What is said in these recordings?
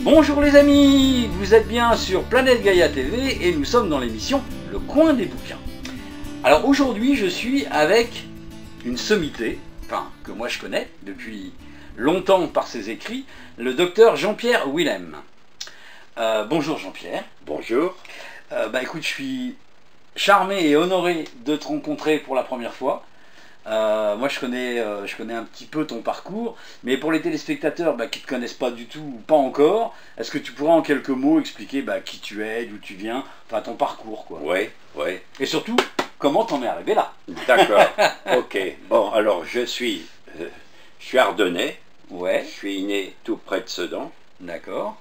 Bonjour les amis, vous êtes bien sur Planète Gaïa TV et nous sommes dans l'émission Le Coin des Bouquins. Alors aujourd'hui je suis avec une sommité, enfin que moi je connais depuis longtemps par ses écrits, le docteur Jean-Pierre Willem. Bonjour Jean-Pierre. Bonjour. Écoute, je suis charmé et honoré de te rencontrer pour la première fois. Moi je connais un petit peu ton parcours, mais pour les téléspectateurs qui ne te connaissent pas du tout ou pas encore, est-ce que tu pourras en quelques mots expliquer qui tu es, d'où tu viens, enfin ton parcours quoi. Oui. Et surtout, comment t'en es arrivé là. D'accord, ok. Bon, alors je suis ardennais. Ouais. Je suis né tout près de Sedan. D'accord.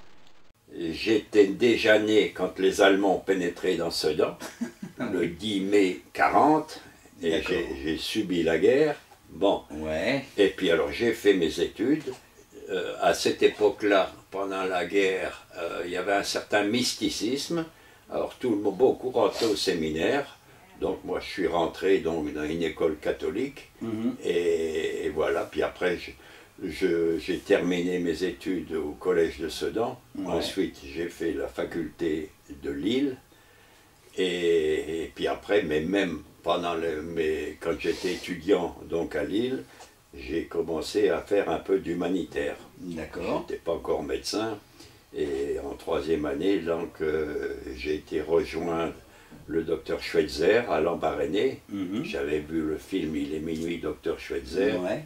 J'étais déjà né quand les Allemands pénétraient dans Sedan, le 10 mai 40. Et j'ai subi la guerre. Bon. Ouais. Et puis alors j'ai fait mes études. À cette époque-là, pendant la guerre, il y avait un certain mysticisme. Alors beaucoup rentraient au séminaire. Donc moi je suis rentré donc, dans une école catholique. Et voilà. Puis après j'ai terminé mes études au collège de Sedan. Ouais. Ensuite j'ai fait la faculté de Lille. Et puis après, mais même quand j'étais étudiant donc à Lille, j'ai commencé à faire un peu d'humanitaire. D'accord. Je n'étais pas encore médecin. Et en troisième année, donc, j'ai été rejoindre le docteur Schweitzer à Lambaréné. J'avais vu le film Il est minuit, docteur Schweitzer. Ouais.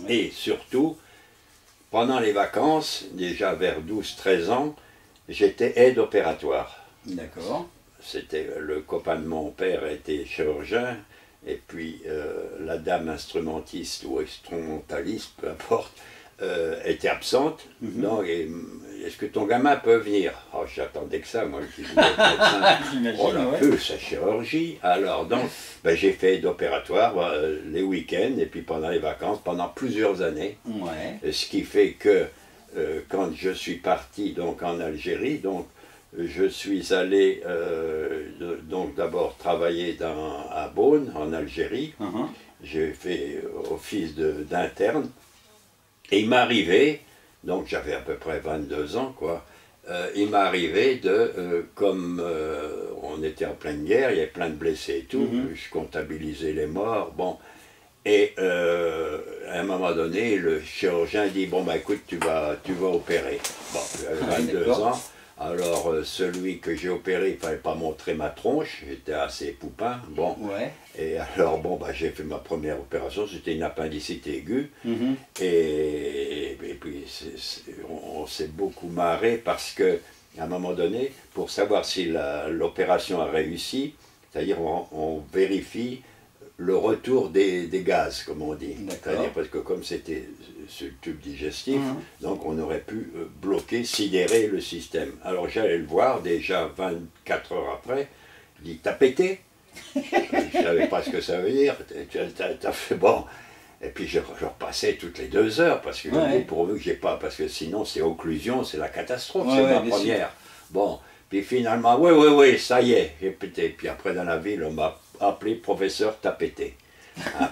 Et surtout, pendant les vacances, déjà vers 12-13 ans, j'étais aide opératoire. D'accord. C'était le copain de mon père était chirurgien, et puis la dame instrumentiste ou instrumentaliste, peu importe, était absente. Donc, est-ce que ton gamin peut venir? Oh, j'attendais que ça, moi, qui voulais être médecin. Oh la plus, sa chirurgie. Alors, donc, j'ai fait d'opératoire les week-ends, et puis pendant les vacances, pendant plusieurs années. Ouais. Ce qui fait que, quand je suis parti donc, en Algérie, donc, je suis allé donc d'abord travailler à Beaune, en Algérie. J'ai fait office d'interne. Et il m'est arrivé, donc j'avais à peu près 22 ans, quoi. Il m'est arrivé comme on était en pleine guerre, il y avait plein de blessés et tout, je comptabilisais les morts, bon. Et à un moment donné, le chirurgien dit, bon écoute, tu vas opérer. Bon, j'avais 22 ans. Alors, celui que j'ai opéré, il ne fallait pas montrer ma tronche, j'étais assez poupin, bon. Ouais. Et alors, j'ai fait ma première opération, c'était une appendicite aiguë. Et puis, on s'est beaucoup marré parce que, à un moment donné, pour savoir si l'opération a réussi, c'est-à-dire on vérifie le retour des gaz, comme on dit. C'est-à-dire parce que comme c'était ce tube digestif, donc on aurait pu bloquer, sidérer le système. Alors j'allais le voir déjà 24 heures après, je dis, t'as pété? Je ne savais pas ce que ça veut dire, t'as fait bon. Et puis je repassais toutes les 2 heures, parce que pourvu que j'ai pas, parce que sinon c'est occlusion, c'est la catastrophe, c'est ma première. Bon, puis finalement, oui, ça y est, j'ai pété. Puis après dans la ville, on m'a appelé professeur t'as pété.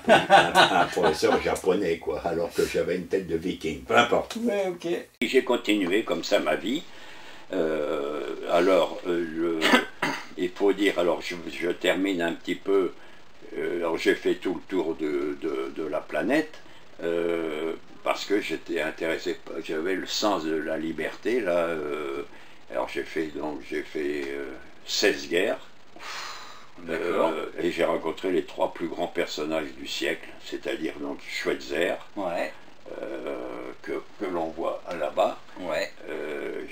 Un professeur japonais, quoi, alors que j'avais une tête de viking, peu importe. Ouais, ok. J'ai continué comme ça ma vie. Il faut dire, alors je termine un petit peu, alors j'ai fait tout le tour de la planète, parce que j'étais intéressé, j'avais le sens de la liberté, là, alors j'ai fait 16 guerres. Et j'ai rencontré les 3 plus grands personnages du siècle, c'est-à-dire donc Schweitzer, que l'on voit là-bas.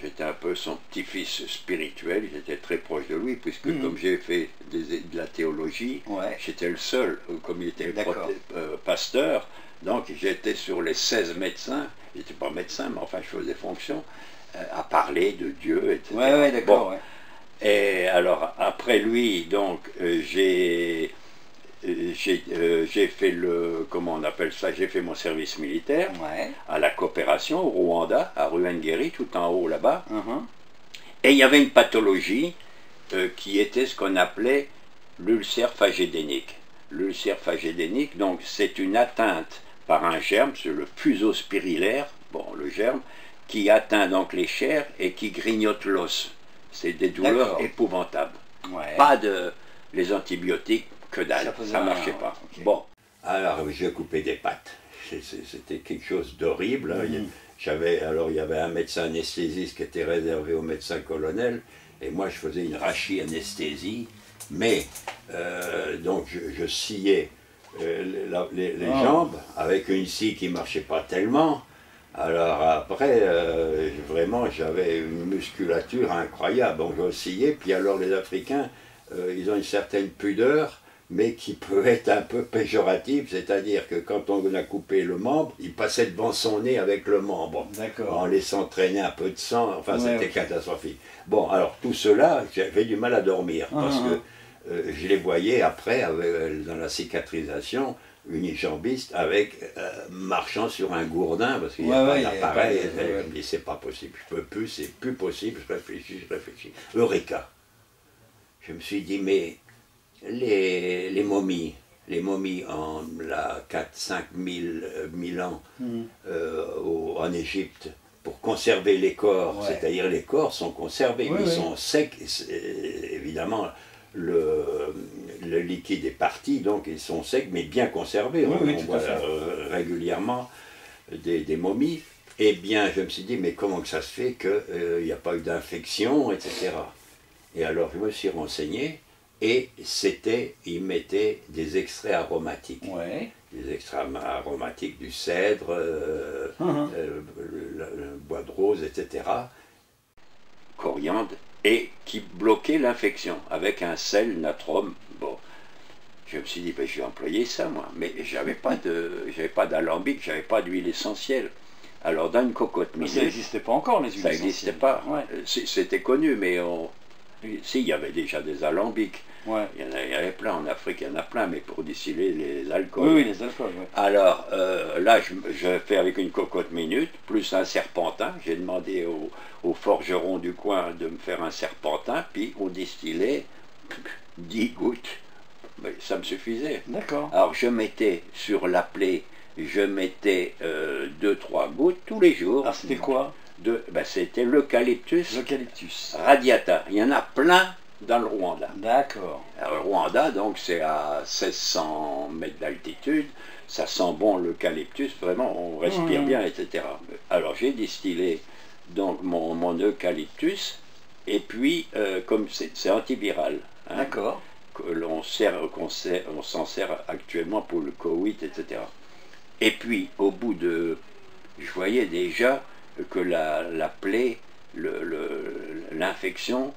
J'étais un peu son petit-fils spirituel, j'étais très proche de lui, puisque comme j'ai fait de la théologie, j'étais le seul, comme il était pasteur, donc j'étais sur les 16 médecins, j'étais pas médecin, mais enfin je faisais fonction, à parler de Dieu, etc. D'accord. Et alors, après lui, donc, j'ai fait comment on appelle ça, j'ai fait mon service militaire à la coopération au Rwanda, à Ruhengeri, tout en haut là-bas. Et il y avait une pathologie qui était ce qu'on appelait l'ulcère phagédénique. L'ulcère phagédénique, donc, c'est une atteinte par un germe, c'est le fuseau spirillaire, bon, le germe, qui atteint donc les chairs et qui grignote l'os. C'est des douleurs épouvantables. Ouais. Pas de... les antibiotiques, que dalle, ça ne marchait pas. Okay. Bon, alors je coupais des pattes. C'était quelque chose d'horrible. Hein. Il y avait un médecin anesthésiste qui était réservé au médecin colonel, et moi je faisais une rachis-anesthésie, mais donc je sciais les jambes avec une scie qui ne marchait pas tellement. Alors après, vraiment j'avais une musculature incroyable, donc je sciais, puis alors les Africains, ils ont une certaine pudeur, mais qui peut être un peu péjorative, c'est-à-dire que quand on a coupé le membre, il passait devant son nez avec le membre, en laissant traîner un peu de sang, enfin c'était catastrophique. Bon, alors tout cela, j'avais du mal à dormir, parce que je les voyais après, dans la cicatrisation, unijambiste, marchant sur un gourdin, parce qu'il n'y a pas d'appareil, je me dis c'est pas possible, je peux plus, c'est plus possible, je réfléchis. Eureka! Je me suis dit, mais les momies en 4-5 000 ans en Égypte, pour conserver les corps, c'est-à-dire les corps sont conservés, ils sont secs, évidemment le liquide est parti, donc ils sont secs, mais bien conservés, on voit régulièrement des momies. Eh bien, je me suis dit, mais comment que ça se fait qu'il n'y a pas eu d'infection, etc. Et alors, je me suis renseigné, et ils mettaient des extraits aromatiques. Des extraits aromatiques du cèdre, le bois de rose, etc. Coriandre, et qui bloquaient l'infection, avec un sel natrum. Bon, je me suis dit, ben, je vais employer ça, moi. Mais j'avais pas d'alambic, j'avais pas d'huile essentielle. Alors, dans une cocotte minute... Ça n'existait pas encore, les huiles essentielles. Ça n'existait pas. C'était connu, mais si, il y avait déjà des alambics. Il y avait plein en Afrique, il y en a plein, mais pour distiller les alcools. Oui, les alcools. Alors là, je fais avec une cocotte minute, plus un serpentin. J'ai demandé au forgeron du coin de me faire un serpentin, puis on distillait 10 gouttes. Mais ça me suffisait. D'accord. Alors je mettais sur la plaie, je mettais 2-3 gouttes tous les jours. Ah, c'était quoi? C'était l'eucalyptus. L'eucalyptus radiata. Il y en a plein dans le Rwanda. D'accord. Alors, le Rwanda, donc, c'est à 1600 mètres d'altitude, ça sent bon l'eucalyptus, vraiment, on respire bien, etc. Alors, j'ai distillé donc mon eucalyptus, et puis, comme c'est antiviral, hein, d'accord, on s'en sert actuellement pour le Covid, etc. Et puis, au bout de... Je voyais déjà que la plaie, l'infection,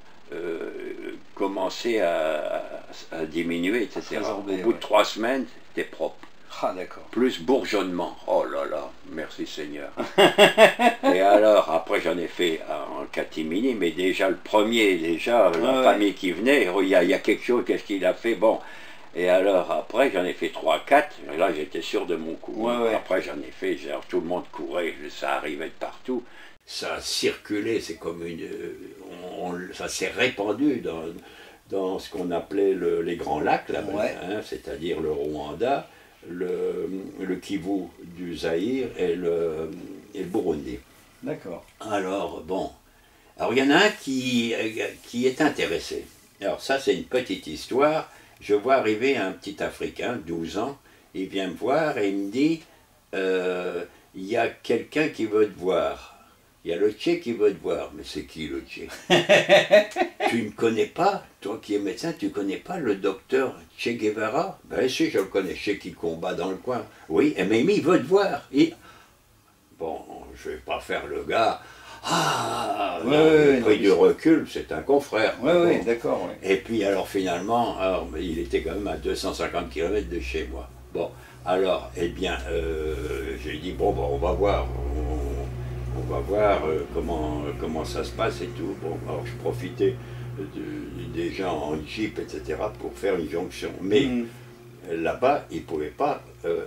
commençait à diminuer, etc. Au bout de 3 semaines, c'était propre. Ah, d'accord. Plus bourgeonnement. Oh là là, merci Seigneur. Et alors, après j'en ai fait en catimini, mais déjà le premier, la famille qui venait, il y a quelque chose, qu'est-ce qu'il a fait? Bon. Et alors après j'en ai fait 3-4, et là j'étais sûr de mon coup. Après j'en ai fait, genre, tout le monde courait, ça arrivait de partout. Ça a circulé, c'est comme une... ça s'est répandu dans ce qu'on appelait les grands lacs, hein, c'est-à-dire le Rwanda, le Kivu du Zaïre et le Burundi. D'accord. Alors, bon, il y en a un qui est intéressé. Alors ça, c'est une petite histoire. Je vois arriver un petit Africain, 12 ans, il vient me voir et il me dit, il y a quelqu'un qui veut te voir. Il y a le Tché qui veut te voir. Mais c'est qui le Tché? Tu ne connais pas, toi qui es médecin, tu ne connais pas le docteur Che Guevara? Ben si, je le connais, Che qui combat dans le coin. Oui, mais il veut te voir. Bon, je ne vais pas faire le gars. Ah, pris du recul, c'est un confrère. Oui, d'accord. Et puis alors finalement, il était quand même à 250 km de chez moi. Bon, alors, eh bien, j'ai dit, bon, on va voir. On va voir comment ça se passe et tout. Bon, alors je profitais des gens en Jeep, etc. pour faire une jonction. Mais là-bas, il ne pouvait pas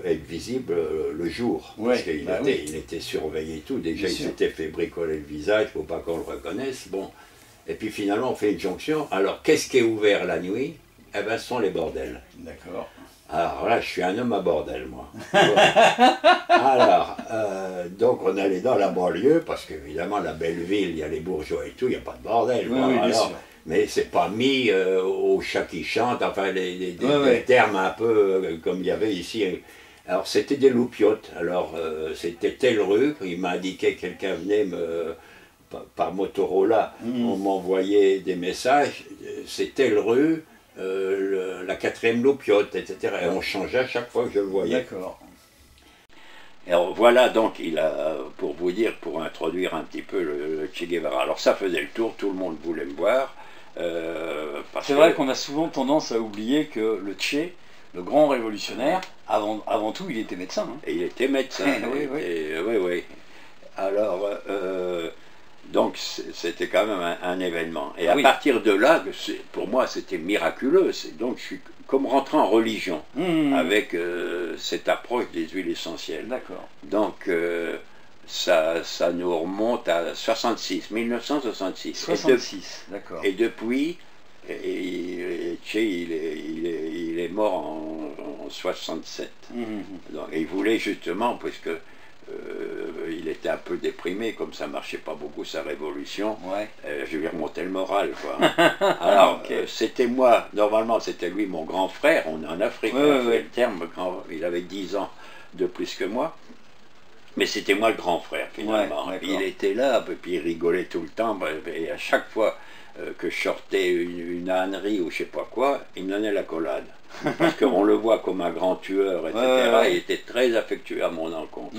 être visible le jour. Parce qu'il était surveillé et tout. Déjà, il s'était fait bricoler le visage, il ne faut pas qu'on le reconnaisse. Bon. Et puis finalement, on fait une jonction. Alors, qu'est-ce qui est ouvert la nuit? eh ben, ce sont les bordels. D'accord. Alors là, je suis un homme à bordel, moi. Alors, donc on allait dans la banlieue, parce qu'évidemment, la belle ville, il y a les bourgeois et tout, il n'y a pas de bordel. Oui, oui, bien sûr. Mais c'est pas mis au chat qui chante, enfin, des Ouais. termes un peu comme il y avait ici. Alors, c'était des loupiotes. Alors, c'était telle rue, il m'a indiqué, quelqu'un venait par Motorola, on m'envoyait des messages, c'est telle rue, la 4e loupiote, etc. Et on changeait à chaque fois que je le voyais. D'accord. Alors voilà, donc, pour vous dire, pour introduire un petit peu le Che Guevara. Alors ça faisait le tour, tout le monde voulait me voir. C'est vrai qu'on a souvent tendance à oublier que le Che, le grand révolutionnaire, avant tout, il était médecin. Hein. Et il était médecin. Oui. Alors, donc c'était quand même un événement. Et à partir de là, pour moi, c'était miraculeux. Donc je suis comme rentré en religion avec cette approche des huiles essentielles. D'accord. Donc ça nous remonte à 1966. 66, d'accord. Et depuis, Che, il est mort en 67. Donc, et il voulait justement, puisque il était un peu déprimé, comme ça marchait pas beaucoup sa révolution, je lui remontais le moral, quoi. Alors, c'était moi, normalement c'était lui mon grand frère, on est en Afrique, le terme, il avait 10 ans de plus que moi, mais c'était moi le grand frère finalement. Il était là, puis il rigolait tout le temps, et à chaque fois que je sortais une ânerie ou je sais pas quoi, il me donnait l'accolade. Parce qu'on le voit comme un grand tueur, etc. Il était très affectueux à mon encontre.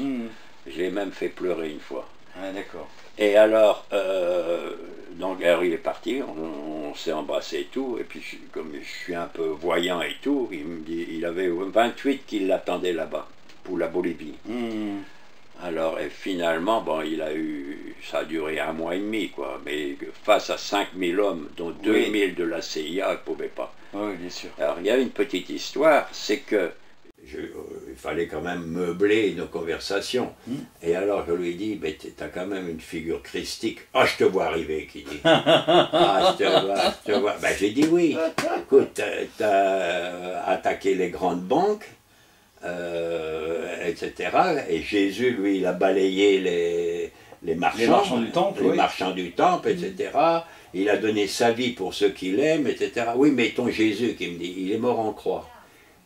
Je l'ai même fait pleurer une fois. D'accord. Et alors, donc il est parti, on s'est embrassé et tout, et puis comme je suis un peu voyant et tout, il me dit, il avait 28 qui l'attendaient là-bas, pour la Bolivie. Alors, et finalement, bon, ça a duré 1 mois et demi, quoi, mais face à 5000 hommes, dont 2000 de la CIA, il ne pouvait pas. Oui, bien sûr. Alors, il y a une petite histoire, c'est que il fallait quand même meubler nos conversations. Et alors, je lui ai dit, mais tu as quand même une figure christique. Ah, je te vois arriver, qui dit. Ah, je te vois. Ben, j'ai dit oui. Écoute, tu as attaqué les grandes banques. Etc. Et Jésus, lui, il a balayé les marchands du temple, marchands du temple, etc. Il a donné sa vie pour ceux qu'il aime, etc. Oui, mais ton Jésus, qui me dit, il est mort en croix.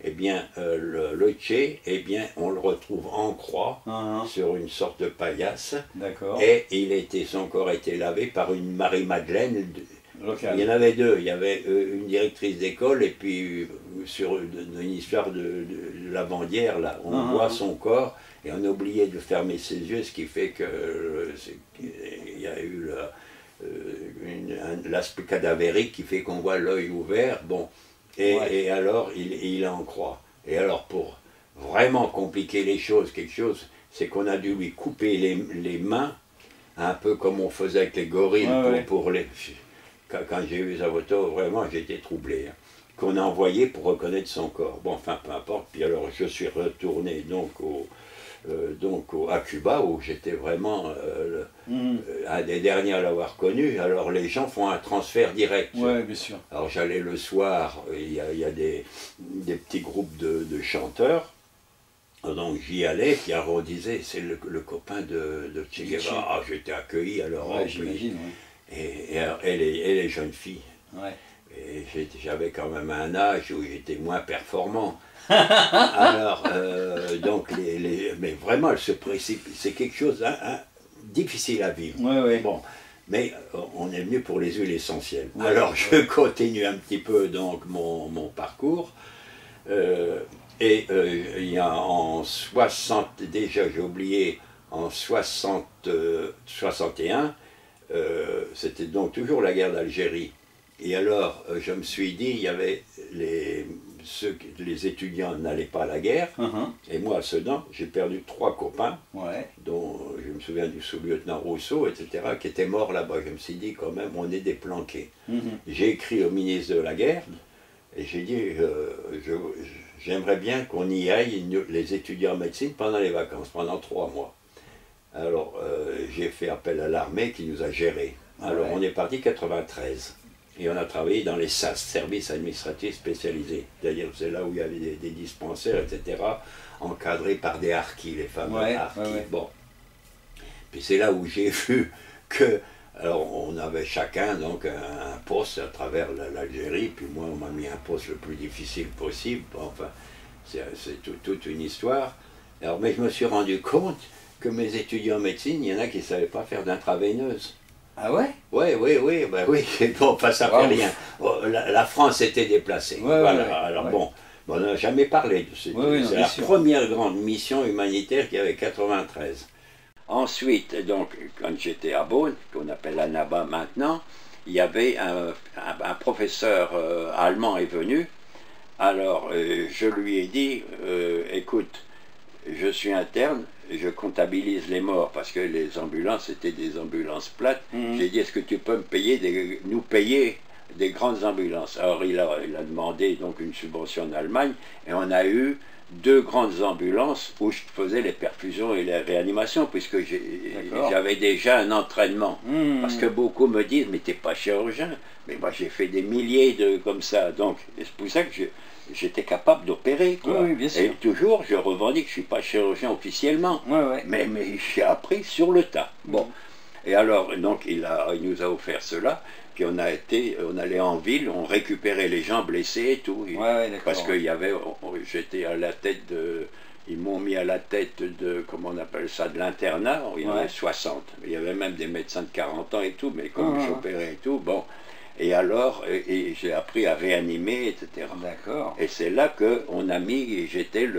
Eh bien, le Che, eh bien, on le retrouve en croix, sur une sorte de paillasse. D'accord. Et son corps a été lavé par une Marie-Madeleine. Local. Il y en avait 2, il y avait une directrice d'école et puis sur une histoire de lavandière, là, on voit son corps et on a oublié de fermer ses yeux, ce qui fait que il y a eu l'aspect cadavérique qui fait qu'on voit l'œil ouvert, bon, et alors il en croit. Et alors pour vraiment compliquer les choses, c'est qu'on a dû lui couper les mains, un peu comme on faisait avec les gorilles pour les... Quand j'ai vu sa photo, vraiment j'étais troublé, qu'on a envoyé pour reconnaître son corps. Bon, enfin, peu importe. Puis alors, je suis retourné à Cuba, où j'étais vraiment un des derniers à l'avoir connu. Alors, les gens font un transfert direct. Oui, bien sûr. Alors, j'allais le soir, il y a des petits groupes de chanteurs. Donc, j'y allais, puis alors on disait, c'est le copain de Che Guevara. Ah, j'étais accueilli, alors... j'imagine, Et les jeunes filles. Et j'avais quand même un âge où j'étais moins performant. Alors, donc, mais vraiment, c'est quelque chose difficile à vivre. Bon, mais on est venu pour les huiles essentielles. Alors, je continue un petit peu donc mon parcours. Et il y a en 60, déjà j'ai oublié, en 61, c'était donc toujours la guerre d'Algérie. Et alors, je me suis dit, il y avait les étudiants n'allaient pas à la guerre, et moi, à Sedan, j'ai perdu 3 copains, dont je me souviens du sous-lieutenant Rousseau, etc., qui étaient morts là-bas. Je me suis dit, quand même, on est des planqués. J'ai écrit au ministre de la guerre, et j'ai dit, j'aimerais bien qu'on y aille, les étudiants en médecine, pendant les vacances, pendant 3 mois. Alors, j'ai fait appel à l'armée qui nous a gérés. Alors, on est parti 93. Et on a travaillé dans les SAS, services administratifs spécialisés. C'est-à-dire c'est là où il y avait des dispensaires, etc., encadrés par des harkis, les fameux harkis. Bon. Puis c'est là où j'ai vu que, alors on avait chacun donc un poste à travers l'Algérie, puis moi on m'a mis un poste le plus difficile possible. Bon, enfin, c'est toute une histoire. Alors, mais je me suis rendu compte que mes étudiants en médecine, il y en a qui ne savaient pas faire d'intraveineuse. Ah ouais? Oui, bon, enfin, ça fait rien. La France était déplacée. Alors bon, on n'a jamais parlé de ça. C'est la première grande mission humanitaire qu'il y avait 93. Ensuite, donc, quand j'étais à Beaune, qu'on appelle la NABA maintenant, il y avait un professeur allemand est venu. Alors, je lui ai dit, écoute, je suis interne, je comptabilise les morts parce que les ambulances étaient des ambulances plates. J'ai dit, est-ce que tu peux nous payer des grandes ambulances? Alors il a demandé donc une subvention en Allemagne et on a eu 2 grandes ambulances où je faisais les perfusions et les réanimations puisque j'avais déjà un entraînement. Parce que beaucoup me disent, mais t'es pas chirurgien. Mais moi j'ai fait des milliers de comme ça. Donc c'est pour ça que j'étais capable d'opérer. Et toujours, je revendique que je ne suis pas chirurgien officiellement. Mais j'ai appris sur le tas. Bon. Et alors, donc, il nous a offert cela. Puis on allait en ville, on récupérait les gens blessés et tout. Parce qu'il y avait, j'étais à la tête de, ils m'ont mis à la tête de, comment on appelle ça, de l'internat. Il y en avait 60. Il y avait même des médecins de 40 ans et tout, mais comme j'opérais et tout, bon. Et alors, j'ai appris à réanimer, etc. D'accord. Et c'est là qu'on a mis, j'étais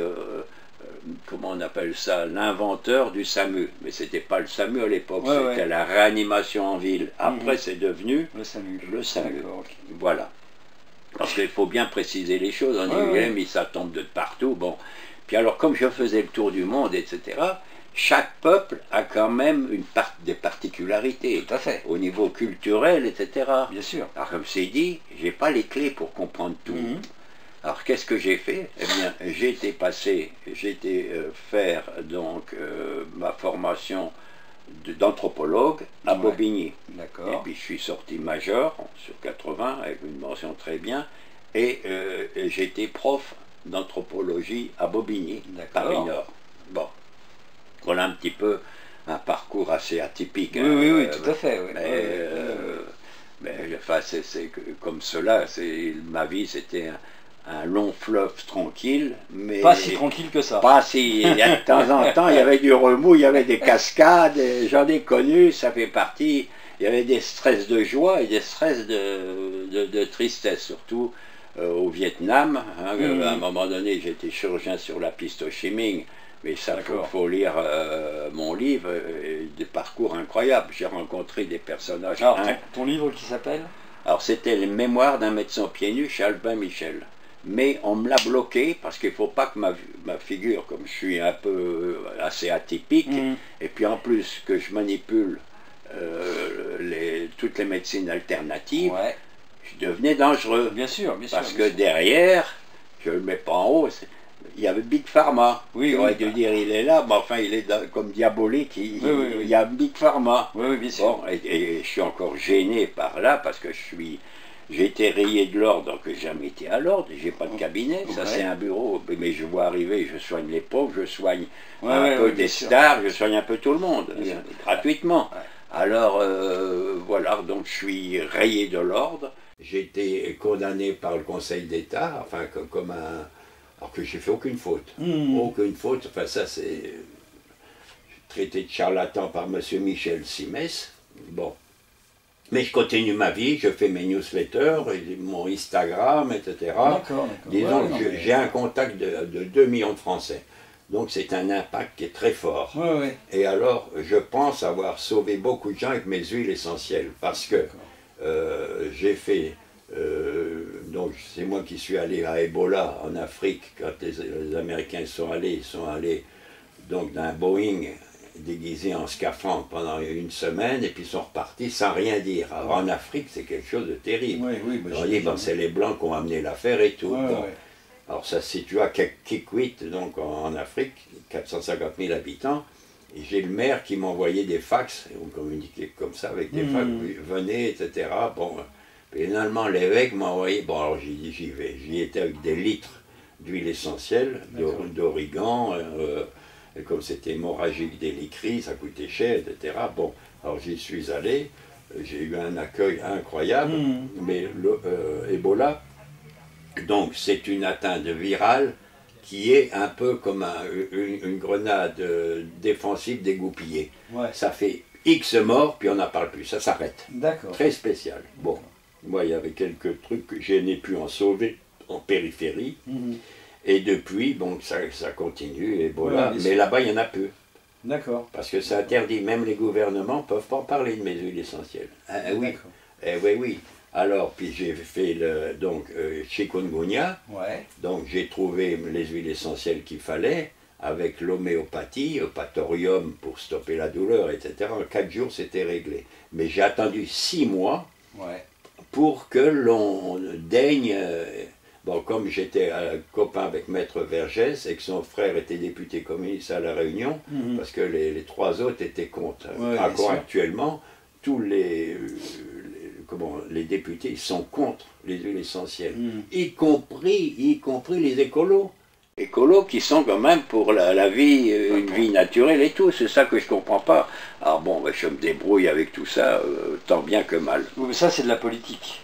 comment on appelle ça, l'inventeur du SAMU. Mais c'était pas le SAMU à l'époque, c'était la réanimation en ville. Après, c'est devenu le SAMU. Le SAMU. Voilà. Parce qu'il faut bien préciser les choses. On dit, mais ça tombe de partout. Bon. Puis alors, comme je faisais le tour du monde, etc., chaque peuple a quand même des particularités. Tout à fait. Au niveau culturel, etc. Bien sûr. Alors comme c'est dit, j'ai pas les clés pour comprendre tout. Alors qu'est-ce que j'ai fait? Eh bien, j'ai été faire donc ma formation d'anthropologue à Bobigny. D'accord. Et puis je suis sorti major sur 80 avec une mention très bien. Et j'étais prof d'anthropologie à Bobigny, Paris Nord. Bon. Voilà un petit peu un parcours assez atypique. Oui, tout à fait. Mais enfin, c'est comme cela. Ma vie, c'était un long fleuve tranquille. Mais pas si tranquille que ça. Pas si. De temps en temps, il y avait du remous, il y avait des cascades. J'en ai connu, ça fait partie. Il y avait des stress de joie et des stress de tristesse, surtout au Vietnam. À un moment donné, j'étais chirurgien sur la piste Ho Chi Minh. Mais ça, il faut lire mon livre, des parcours incroyables. J'ai rencontré des personnages. Alors, ton livre qui s'appelle? Alors, c'était les mémoires d'un médecin pieds nus chez Albin Michel. Mais on me l'a bloqué parce qu'il ne faut pas que ma figure, comme je suis un peu assez atypique, et puis en plus que je manipule toutes les médecines alternatives, je devenais dangereux. Bien sûr. Parce que derrière, je ne le mets pas en haut. Il y avait Big Pharma. J'aurais dû dire il est là, mais enfin il est comme diabolique. Il y a Big Pharma. Bien sûr. Bon, et je suis encore gêné par là parce que j'ai été rayé de l'ordre, que j'ai jamais été à l'ordre. J'ai pas de cabinet. Ça c'est un bureau. Mais je vois arriver, je soigne les pauvres, je soigne un peu des stars, je soigne un peu tout le monde gratuitement. Alors voilà, donc je suis rayé de l'ordre. J'ai été condamné par le Conseil d'État, enfin comme un. Alors que j'ai fait aucune faute. Aucune faute, enfin ça c'est traité de charlatan par M. Michel Simès. Bon. Mais je continue ma vie, je fais mes newsletters, mon Instagram, etc. Disons que j'ai un contact de 2 millions de Français. Donc c'est un impact qui est très fort. Et alors je pense avoir sauvé beaucoup de gens avec mes huiles essentielles. Parce que j'ai fait... donc c'est moi qui suis allé à Ebola en Afrique quand les Américains sont allés donc d'un Boeing déguisé en scaphandre pendant une semaine et puis sont repartis sans rien dire. Alors en Afrique c'est quelque chose de terrible. On dit c'est les Blancs qui ont amené l'affaire et tout. Alors ça se situe à Kikwit, donc en Afrique, 450 000 habitants. Et j'ai le maire qui m'envoyait des fax, et on communiquait comme ça avec des fax, venez, etc. Bon, Finalement, l'évêque m'a envoyé, bon alors j'ai dit j'y vais, j'y étais avec des litres d'huile essentielle, d'origan, et comme c'était hémorragique d'hélicris, ça coûtait cher, etc. Bon, alors j'y suis allé, j'ai eu un accueil incroyable, mais Ebola, donc c'est une atteinte virale qui est un peu comme une grenade défensive dégoupillée. Ouais. Ça fait X morts, puis on n'en parle plus, ça s'arrête. D'accord. Très spécial. Bon, moi il y avait quelques trucs que je n'ai pu en sauver en périphérie, et depuis, bon, ça continue, Ebola, mais là-bas il y en a peu. D'accord. Parce que c'est interdit, même les gouvernements ne peuvent pas en parler de mes huiles essentielles. Oui. Oui. Alors, puis j'ai fait chikungunya, donc j'ai trouvé les huiles essentielles qu'il fallait, avec l'homéopathie, Eupatorium pour stopper la douleur, etc. En 4 jours, c'était réglé. Mais j'ai attendu 6 mois pour que l'on daigne... bon, comme j'étais copain avec Maître Vergès et que son frère était député communiste à La Réunion, parce que les 3 autres étaient contre. Encore actuellement, tous les députés sont contre les huiles essentielles, y compris les écolos. Écolos qui sont quand même pour la vie, une vie naturelle et tout, c'est ça que je comprends pas. Alors bon, je me débrouille avec tout ça, tant bien que mal. Oui, mais ça c'est de la politique.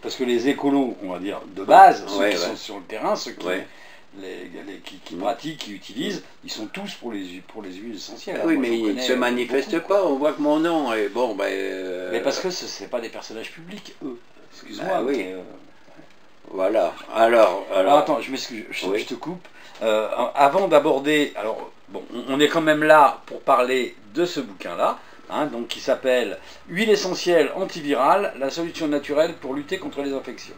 Parce que les écolos, on va dire, de base, ceux qui sont sur le terrain, ceux qui pratiquent, qui utilisent, ils sont tous pour les huiles essentielles. Oui, mais ils ne se manifestent pas, on voit que mon nom est bon. Mais parce que ce n'est pas des personnages publics, eux. Excuse-moi. Oui. Voilà. Alors, attends, je m'excuse, je te coupe. Avant d'aborder, alors bon, on est quand même là pour parler de ce bouquin-là, donc qui s'appelle Huile essentielle antivirale, la solution naturelle pour lutter contre les infections.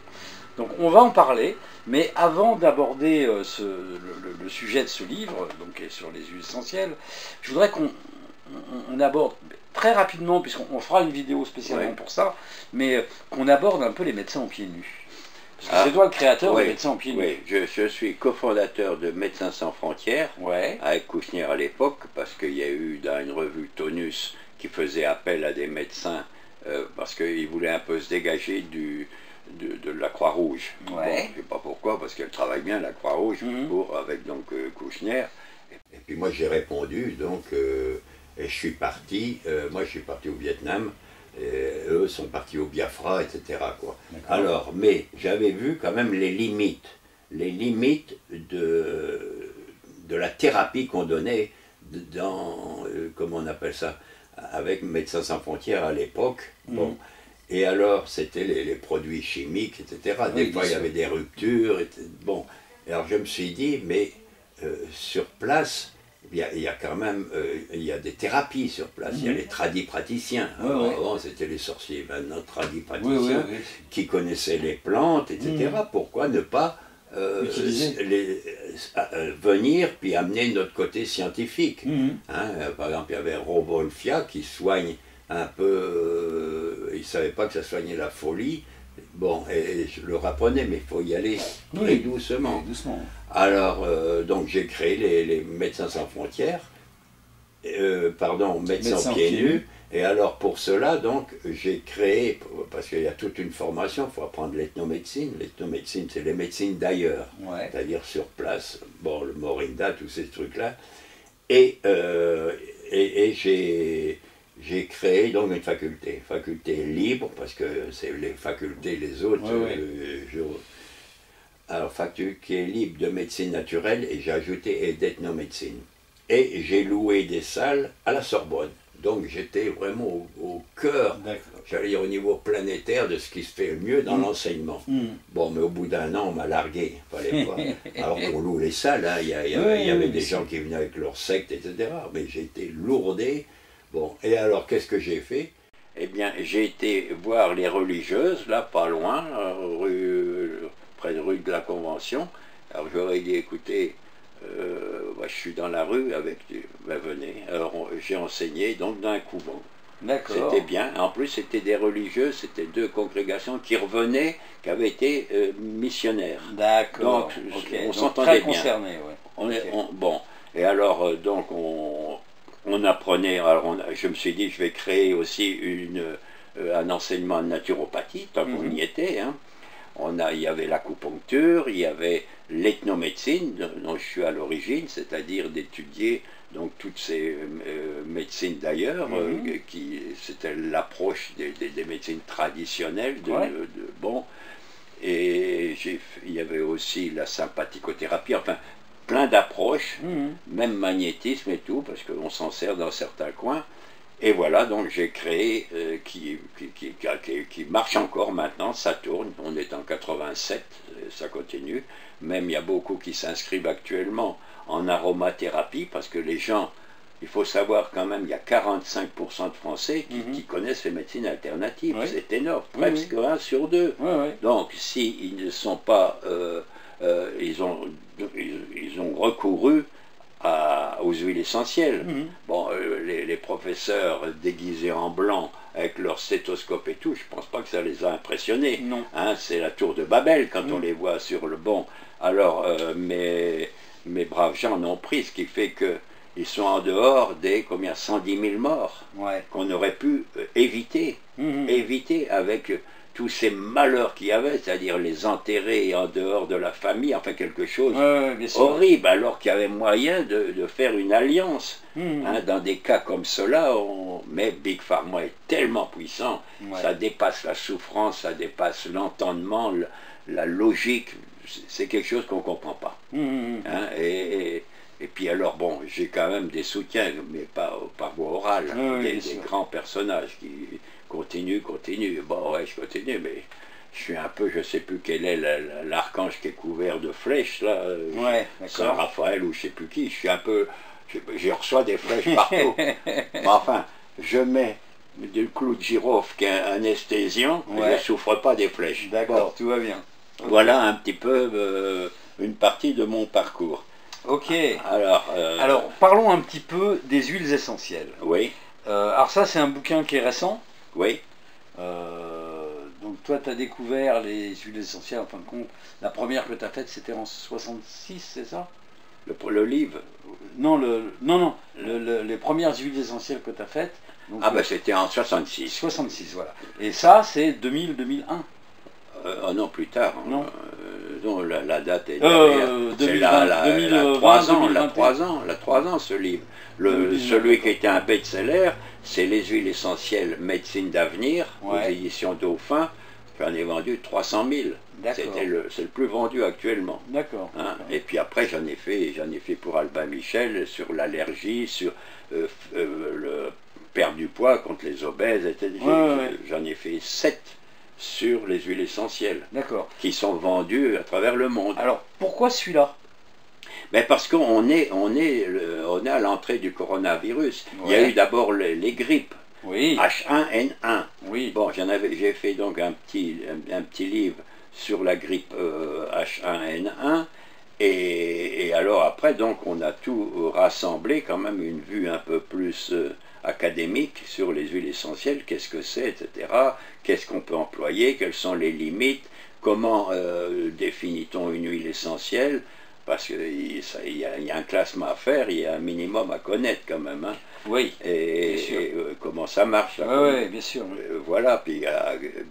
Donc on va en parler, mais avant d'aborder le sujet de ce livre, donc qui est sur les huiles essentielles, je voudrais qu'on aborde très rapidement, puisqu'on fera une vidéo spécialement pour ça, mais qu'on aborde un peu les médecins aux pieds nus. Parce que c'est toi le créateur des Médecins aux pieds nus. Oui, je suis cofondateur de Médecins sans frontières, avec Kouchner à l'époque, parce qu'il y a eu dans une revue Tonus qui faisait appel à des médecins, parce qu'ils voulaient un peu se dégager de la Croix-Rouge. Bon, je ne sais pas pourquoi, parce qu'elle travaille bien, la Croix-Rouge, avec Kouchner. Et puis moi j'ai répondu, donc, et je suis parti, moi je suis parti au Vietnam, et eux sont partis au Biafra, etc. Alors, mais j'avais vu quand même les limites de la thérapie qu'on donnait dans, comment on appelle ça, avec Médecins sans frontières à l'époque. Bon. Et alors, c'était les produits chimiques, etc. Des fois, il y avait des ruptures. Bon. Et alors, je me suis dit, mais sur place, il y a quand même il y a des thérapies sur place. Il y a les tradipraticiens. Avant, c'était les sorciers. Maintenant, tradipraticiens qui connaissaient les plantes, etc. Pourquoi ne pas venir puis amener notre côté scientifique. Par exemple, il y avait Robolfia qui soigne un peu, il ne savait pas que ça soignait la folie. Bon, et je le rapprenais, mais il faut y aller très doucement. Alors, donc j'ai créé les Médecins sans frontières, Médecins aux pieds nus. Et alors pour cela, donc, j'ai créé, parce qu'il y a toute une formation, il faut apprendre l'ethnomédecine. L'ethnomédecine, c'est les médecines d'ailleurs, c'est-à-dire sur place, bon, le moringa, tous ces trucs-là. Et j'ai créé donc une faculté libre, parce que c'est les facultés, les autres, alors faculté libre de médecine naturelle, et j'ai ajouté et d'ethnomédecine. Et j'ai loué des salles à la Sorbonne. Donc j'étais vraiment au cœur, j'allais dire au niveau planétaire, de ce qui se fait le mieux dans l'enseignement. Bon, mais au bout d'un an, on m'a largué, fallait pas. Alors qu'on loue les salles, il y avait des gens qui venaient avec leur secte, etc. Mais j'ai été lourdé. Bon, et alors qu'est-ce que j'ai fait? Eh bien, j'ai été voir les religieuses, là, pas loin, près de rue de la Convention. Alors j'aurais dit, écoutez, je suis dans la rue avec venez. Alors j'ai enseigné donc dans un couvent. C'était bien. En plus, c'était des religieux, c'était 2 congrégations qui revenaient, qui avaient été missionnaires. D'accord. Donc on s'entendait bien. Concerné, bon. Et alors donc on apprenait. Alors je me suis dit, je vais créer aussi un enseignement de naturopathie, tant qu'on y était. Hein. Il y avait l'acupuncture, il y avait l'ethnomédecine, dont je suis à l'origine, c'est-à-dire d'étudier donc toutes ces médecines d'ailleurs, c'était l'approche des médecines traditionnelles. Bon, et il y avait aussi la sympathicothérapie, enfin plein d'approches, même magnétisme et tout, parce qu'on s'en sert dans certains coins. Et voilà, donc j'ai créé, qui marche encore maintenant, ça tourne, on est en 87, ça continue. Même il y a beaucoup qui s'inscrivent actuellement en aromathérapie, parce que les gens, il faut savoir quand même, il y a 45% de Français qui connaissent les médecines alternatives, c'est énorme, presque 1 sur 2. Donc s'ils ne sont pas, ils ont recouru aux huiles essentielles. Bon, les professeurs déguisés en blanc avec leur stéthoscope et tout, je pense pas que ça les a impressionnés. Hein, c'est la tour de Babel quand on les voit sur le banc. Alors, mes braves gens en ont pris, ce qui fait qu'ils sont en dehors des 110 000 morts qu'on aurait pu éviter avec tous ces malheurs qu'il y avait, c'est-à-dire les enterrer en dehors de la famille, enfin quelque chose horrible, alors qu'il y avait moyen de faire une alliance. Hein, dans des cas comme cela, mais Big Pharma est tellement puissant, ça dépasse la souffrance, ça dépasse l'entendement, la logique, c'est quelque chose qu'on ne comprend pas. Hein, et puis alors, bon, j'ai quand même des soutiens, mais pas par voie orale, des grands personnages qui continuent. Bon, ouais, je continue, mais je suis un peu, je sais plus quel est l'archange qui est couvert de flèches, là, Saint-Raphaël ou je sais plus qui, je suis un peu, je reçois des flèches partout. Mais enfin, je mets du clou de girofle qui est un anesthésiant, mais je ne souffre pas des flèches. D'accord, tout va bien. Voilà un petit peu une partie de mon parcours. Ok. Alors, parlons un petit peu des huiles essentielles. Oui. Alors ça, c'est un bouquin qui est récent. Oui. Donc toi, tu as découvert les huiles essentielles, en fin de compte. La première que tu as faite, c'était en 66, c'est ça? Le livre? Non, les premières huiles essentielles que tu as faites. Donc, c'était en 66. 66, voilà. Et ça, c'est 2000-2001. Non, plus tard. Non. Non, la date est derrière. C'est la 3 ans, ce livre. Celui qui était un best-seller, c'est les huiles essentielles Médecine d'avenir, aux éditions Dauphin. J'en ai vendu 300 000. C'est le plus vendu actuellement. D'accord. Hein, et puis après, j'en ai fait pour Albin Michel, sur l'allergie, sur le perdre du poids contre les obèses, etc. J'en ai fait 7 sur les huiles essentielles, qui sont vendues à travers le monde. Alors, pourquoi celui-là? Mais parce qu'on est à l'entrée du coronavirus. Il y a eu d'abord les grippes, H1N1. Bon, j'ai fait donc un petit livre sur la grippe H1N1, et alors après, donc, on a tout rassemblé, quand même une vue un peu plus académique sur les huiles essentielles, qu'est-ce que c'est, etc., qu'est-ce qu'on peut employer, quelles sont les limites, comment définit-on une huile essentielle, parce qu'il y a un classement à faire, il y a un minimum à connaître quand même. Hein. Oui, et comment ça marche. Oui, bien sûr. Voilà, puis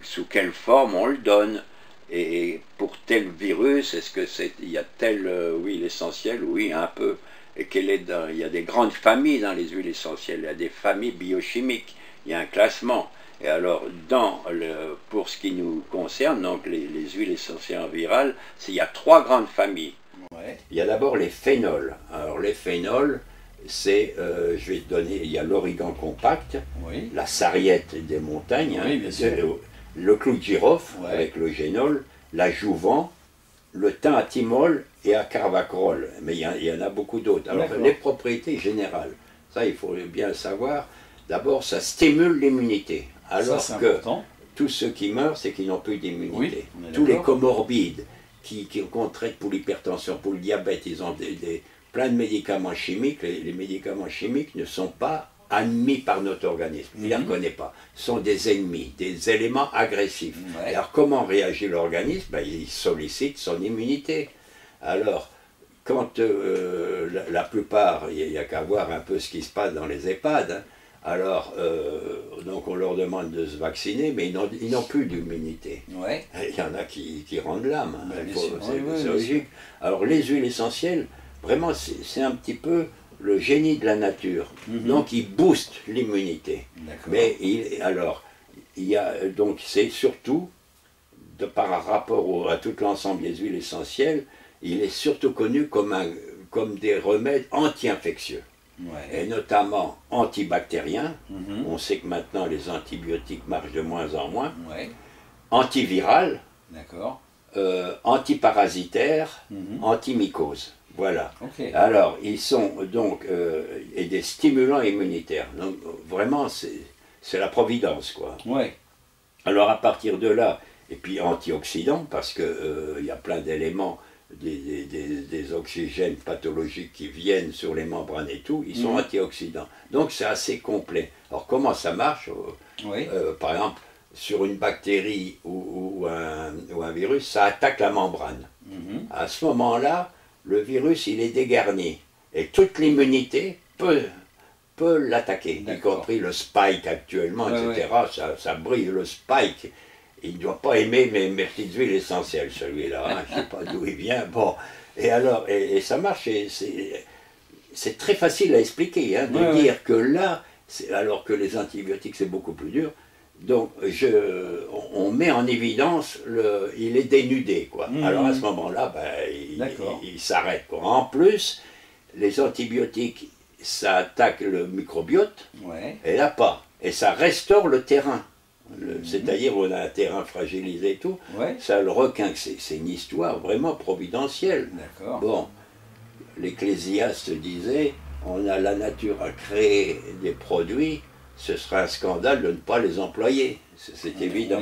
sous quelle forme on le donne. Et pour tel virus, est-ce que il y a telle huile essentielle? Oui, un peu. Et il y a des grandes familles dans les huiles essentielles, il y a des familles biochimiques, il y a un classement. Et alors, pour ce qui nous concerne, donc les huiles essentielles virales, il y a 3 grandes familles. Il y a d'abord les phénols. Alors les phénols, c'est, je vais te donner, il y a l'origan compact, la sarriette des montagnes, le clou de girofle avec le génol, la jouvence, le thym à thymol et à carvacrol. Mais il y en a beaucoup d'autres. Alors les propriétés générales, ça il faut bien le savoir. D'abord, ça stimule l'immunité. Alors que tous ceux qui meurent, c'est qu'ils n'ont plus d'immunité. Tous les comorbides qu'on traite pour l'hypertension, pour le diabète, ils ont plein de médicaments chimiques. Les médicaments chimiques ne sont pas admis par notre organisme. Il ne les reconnaît pas. Ce sont des ennemis, des éléments agressifs. Alors comment réagit l'organisme? Il sollicite son immunité. Alors, quand la plupart, il n'y a qu'à voir un peu ce qui se passe dans les EHPAD, hein, Alors, donc on leur demande de se vacciner, mais ils n'ont plus d'immunité. Ouais. Il y en a qui rendent l'âme, Ben, c'est logique. Alors les huiles essentielles, vraiment c'est un petit peu le génie de la nature. Donc ils boostent l'immunité. Mais alors, il y a, donc c'est surtout, par rapport à tout l'ensemble des huiles essentielles, il est surtout connu comme des remèdes anti-infectieux. Et notamment antibactériens. On sait que maintenant les antibiotiques marchent de moins en moins. Antiviral, antiparasitaires, antimycoses. Voilà. Alors, ils sont donc et des stimulants immunitaires. Donc, vraiment, c'est la providence, quoi. Alors, à partir de là, et puis antioxydants, parce qu'il y a plein d'éléments, des oxygènes pathologiques qui viennent sur les membranes et tout, ils sont antioxydants. Donc, c'est assez complet. Alors, comment ça marche? Par exemple, sur une bactérie ou un virus, ça attaque la membrane. À ce moment-là, le virus, il est dégarni. Et toute l'immunité peut l'attaquer, y compris le spike actuellement, etc. Ça brille, le spike. Il ne doit pas aimer mes petites huiles essentielles, celui-là. Hein. Je ne sais pas d'où il vient. Bon. Et alors, et ça marche. C'est très facile à expliquer, hein, de dire que là, alors que les antibiotiques, c'est beaucoup plus dur. Donc, on met en évidence, il est dénudé, quoi. Alors, à ce moment-là, ben, il s'arrête, quoi. En plus, les antibiotiques, ça attaque le microbiote, et là, pas. Et ça restaure le terrain. C'est-à-dire, on a un terrain fragilisé et tout. Ça, le requin, c'est une histoire vraiment providentielle. Bon, l'Ecclésiaste disait, on a la nature à créer des produits, ce serait un scandale de ne pas les employer, c'est évident.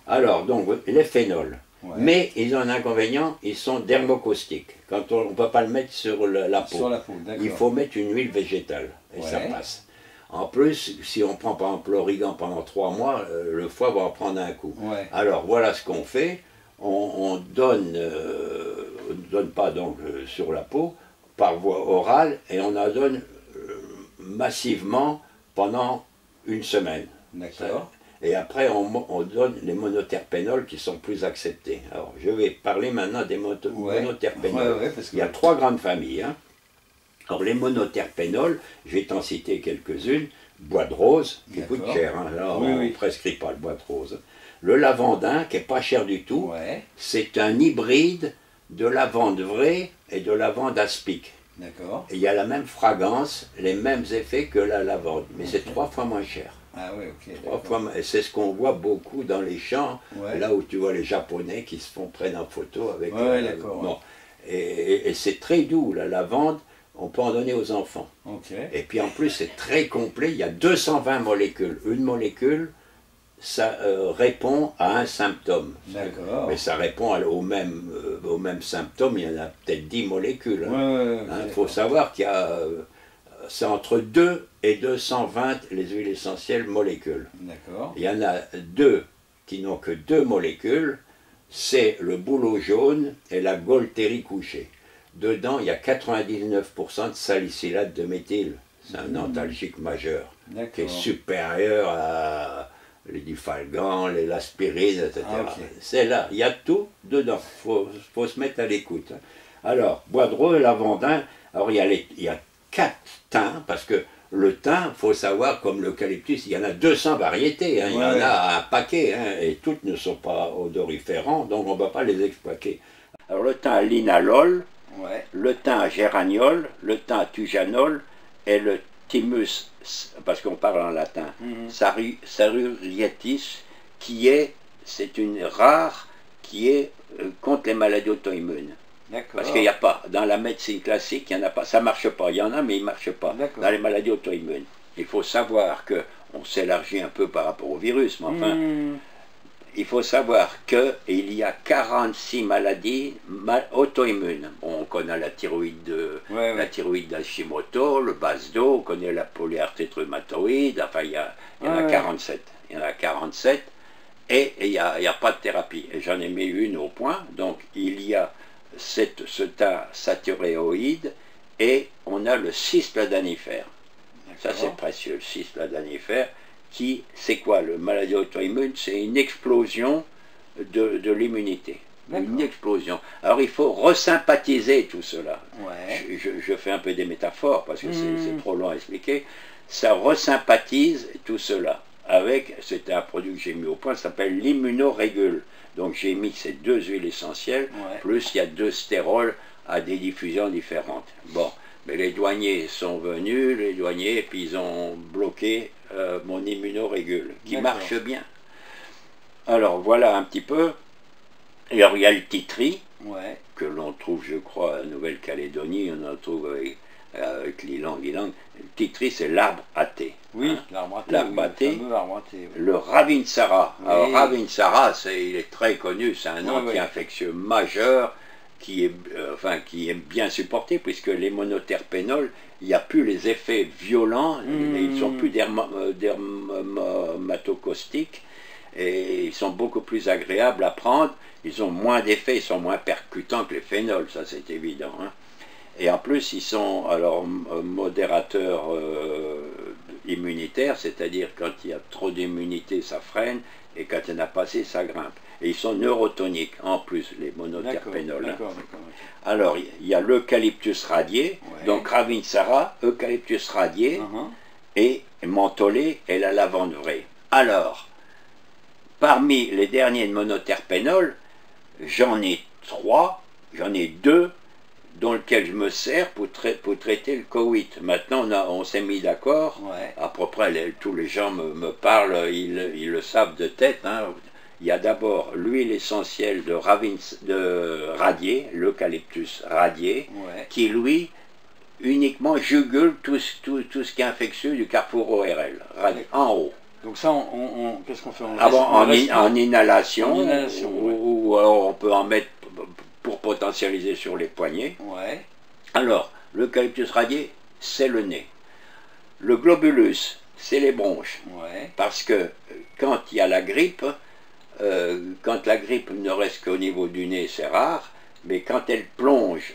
Alors, donc, les phénols. Mais ils ont un inconvénient, ils sont dermocaustiques. Quand on ne peut pas le mettre sur la peau, il faut mettre une huile végétale, et ça passe. En plus, si on prend par exemple l'origan pendant 3 mois, le foie va en prendre un coup. Alors, voilà ce qu'on fait. On donne pas donc sur la peau, par voie orale, et on en donne massivement pendant une semaine. Et après, on donne les monoterpénols qui sont plus acceptés. Alors, je vais parler maintenant des monoterpénols. Il y a 3 grandes familles. Hein. Alors, les monoterpénols, je vais t'en citer quelques-unes. Bois de rose, qui coûte cher. Hein. Alors, on ne prescrit pas le bois de rose. Le lavandin, qui n'est pas cher du tout, c'est un hybride de lavande vraie et de lavande aspic. Et il y a la même fragrance, les mêmes effets que la lavande, mais c'est 3 fois moins cher. Et c'est ce qu'on voit beaucoup dans les champs, là où tu vois les Japonais qui se prennent en photo avec. Bon. Et c'est très doux, la lavande, on peut en donner aux enfants. Et puis en plus, c'est très complet, il y a 220 molécules. Une molécule, ça répond à un symptôme. Mais ça répond au même symptôme, il y en a peut-être 10 molécules. Il faut savoir qu'il y a, c'est entre 2 et 220 les huiles essentielles molécules. Il y en a 2 qui n'ont que 2 molécules, c'est le bouleau jaune et la gaultérie couchée. Dedans, il y a 99% de salicylate de méthyle. C'est un antalgique majeur, qui est supérieur à les difalgans, l'aspirine, etc. C'est là, il y a tout dedans, il faut se mettre à l'écoute. Alors, bois de rose, lavandin, alors il y a 4 thym, parce que le thym, il faut savoir, comme l'eucalyptus, il y en a 200 variétés, hein, il y en a un paquet, hein, et toutes ne sont pas odoriférantes, donc on ne va pas les exploiter. Alors le thym à linalol, le thym à géraniol, le thym à tujanol, et le thymus, parce qu'on parle en latin, sarurietis, c'est une rare qui est contre les maladies auto-immunes. Parce qu'il n'y a pas, dans la médecine classique, il n'y en a pas, ça ne marche pas, il y en a mais il ne marche pas, dans les maladies auto-immunes. Il faut savoir qu'on s'élargit un peu par rapport au virus, mais enfin, il faut savoir qu'il y a 46 maladies auto-immunes. Bon, on connaît la thyroïde d'Hashimoto, le BASDO, on connaît la polyarthrite rhumatoïde, enfin il y en a 47. Il y en a 47 et il n'y a pas de thérapie. Et j'en ai mis une au point, donc il y a ce thym saturéoïde et on a le cispladanifère. Ça, c'est précieux. Le cyste danifère, qui, c'est quoi? Le maladie auto-immune, c'est une explosion de l'immunité. Une explosion. Alors, il faut resympathiser tout cela. Ouais. Je fais un peu des métaphores, parce que c'est trop long à expliquer. Ça resympathise tout cela. C'est un produit que j'ai mis au point, ça s'appelle l'immunorégule. Donc j'ai mixé 2 huiles essentielles, plus il y a 2 stérols à des diffusions différentes. Bon, mais les douaniers sont venus, et puis ils ont bloqué mon immunorégule, qui marche bien. Alors voilà un petit peu. Et alors il y a le titri, que l'on trouve, je crois, en Nouvelle-Calédonie, on en trouve avec l'ilang. Le titri, c'est l'arbre à thé. Oui, hein, l'arbre à thé. L'arbre à thé. Le fameux arbre à thé, oui. Le Ravinsara. Oui. Alors Ravinsara, il est très connu, c'est un anti-infectieux majeur qui est bien supporté, puisque les monoterpénols, il n'y a plus les effets violents, ils ne sont plus dermatocaustiques, et ils sont beaucoup plus agréables à prendre, ils ont moins d'effets, ils sont moins percutants que les phénols, ça c'est évident. Hein. Et en plus, ils sont modérateurs immunitaires, c'est-à-dire quand il y a trop d'immunité, ça freine, et quand il n'y en a pas assez, ça grimpe. Et ils sont neurotoniques, en plus, les monoterpénols. D'accord. Alors, il y a l'eucalyptus radié, donc Ravinsara, eucalyptus radié, et mentholé, et la lavande vraie. Alors, parmi les derniers monoterpénols, j'en ai 2, dans lequel je me sers pour traiter le Covid. Maintenant, on s'est mis d'accord. À peu près, tous les gens me parlent, ils le savent de tête. Hein. Il y a d'abord l'huile essentielle de radier, l'eucalyptus radié, qui, lui, uniquement jugule tout ce qui est infectieux du carrefour ORL, en haut. Donc ça, qu'est-ce qu'on fait? En inhalation, ou alors on peut en mettre pour potentialiser sur les poignets. Alors, l'eucalyptus radié, c'est le nez. Le globulus, c'est les bronches. Parce que quand il y a la grippe, quand la grippe ne reste qu'au niveau du nez, c'est rare, mais quand elle plonge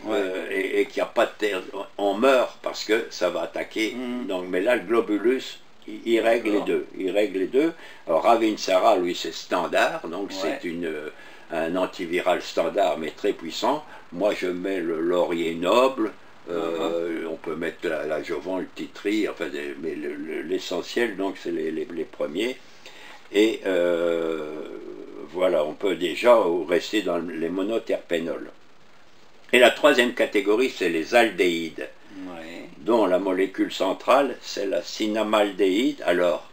et qu'il n'y a pas de terre, on meurt parce que ça va attaquer. Donc, mais là, le globulus, il règle les deux. Alors, Ravinsara, lui, c'est standard, donc c'est un antiviral standard, mais très puissant. Moi, je mets le laurier noble, on peut mettre la jovan, le titri, enfin, mais l'essentiel, donc, c'est les premiers. Et voilà, on peut déjà rester dans les monoterpénols. Et la troisième catégorie, c'est les aldéhydes, dont la molécule centrale, c'est la cinnamaldéhyde. Alors,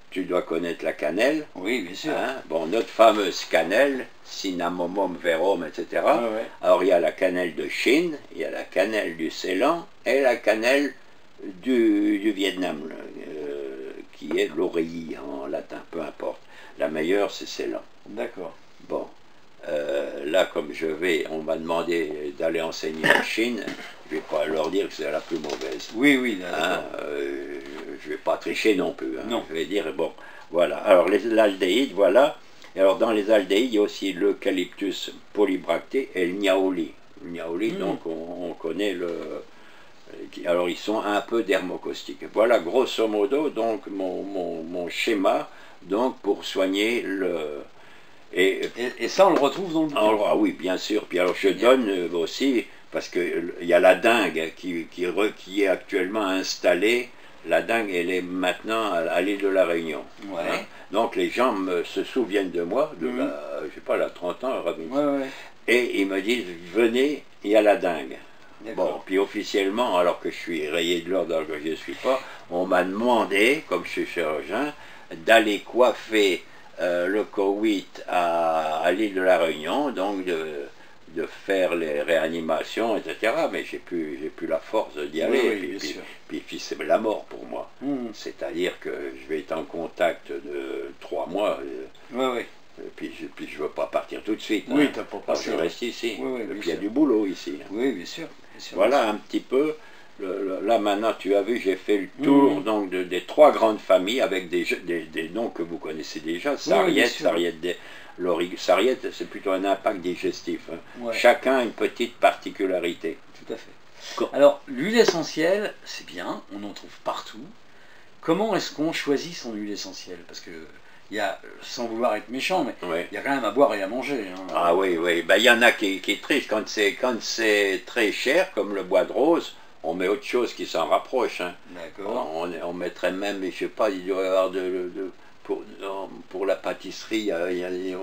tu dois connaître la cannelle. Oui, bien sûr. Hein? Bon, notre fameuse cannelle, Cinnamomum verum, etc. Alors, il y a la cannelle de Chine, il y a la cannelle du Ceylan et la cannelle du Vietnam, qui est l'oreiller en latin, peu importe. La meilleure, c'est Ceylan. D'accord. Bon, là, comme on m'a demandé d'aller enseigner en Chine, je ne vais pas leur dire que c'est la plus mauvaise. Oui, d'accord. Je ne vais pas tricher non plus. Hein. Non. Je vais dire, bon, voilà. Alors, l'aldéhyde, voilà. Et alors, dans les aldéhydes, il y a aussi l'eucalyptus polybracté et le niaouli. Le niaouli, donc, on connaît alors, ils sont un peu dermocaustiques. Voilà, grosso modo, donc, mon schéma, donc, pour soigner Et ça, on le retrouve dans le bouquin. Ah oui, bien sûr. Puis alors, je donne aussi, parce qu'il y a la dengue qui est actuellement installée. La dengue, elle est maintenant à l'île de la Réunion. Hein. Donc, les gens se souviennent de moi, je sais pas, 30 ans, et ils me disent, venez, il y a la dengue. Bon, puis officiellement, alors que je suis rayé de l'ordre, alors que je ne suis pas, on m'a demandé, comme je suis chirurgien, d'aller coiffer le Covid à l'île de la Réunion, donc de faire les réanimations, etc. Mais j'ai plus la force d'y aller, puis c'est la mort pour moi. C'est-à-dire que je vais être en contact de 3 mois, puis je ne veux pas partir tout de suite. Oui, t'as pas parce que je reste ici, et puis il y a du boulot ici. Oui, bien sûr. Voilà un petit peu. Là maintenant, tu as vu, j'ai fait le tour donc des 3 grandes familles avec des noms que vous connaissez déjà. Sarriette, Sarriette, c'est plutôt un impact digestif. Hein. Chacun a une petite particularité. Tout à fait. Alors, l'huile essentielle, c'est bien, on en trouve partout. comment est-ce qu'on choisit son huile essentielle? Parce que il y a, sans vouloir être méchant, mais Oui. il y a quand même à boire et à manger. Hein. Ah oui, oui. Ben, il y en a qui trichent. Quand c'est très cher, comme le bois de rose, on met autre chose qui s'en rapproche. Hein. D'accord. On mettrait même, je sais pas, il doit y avoir pour la pâtisserie,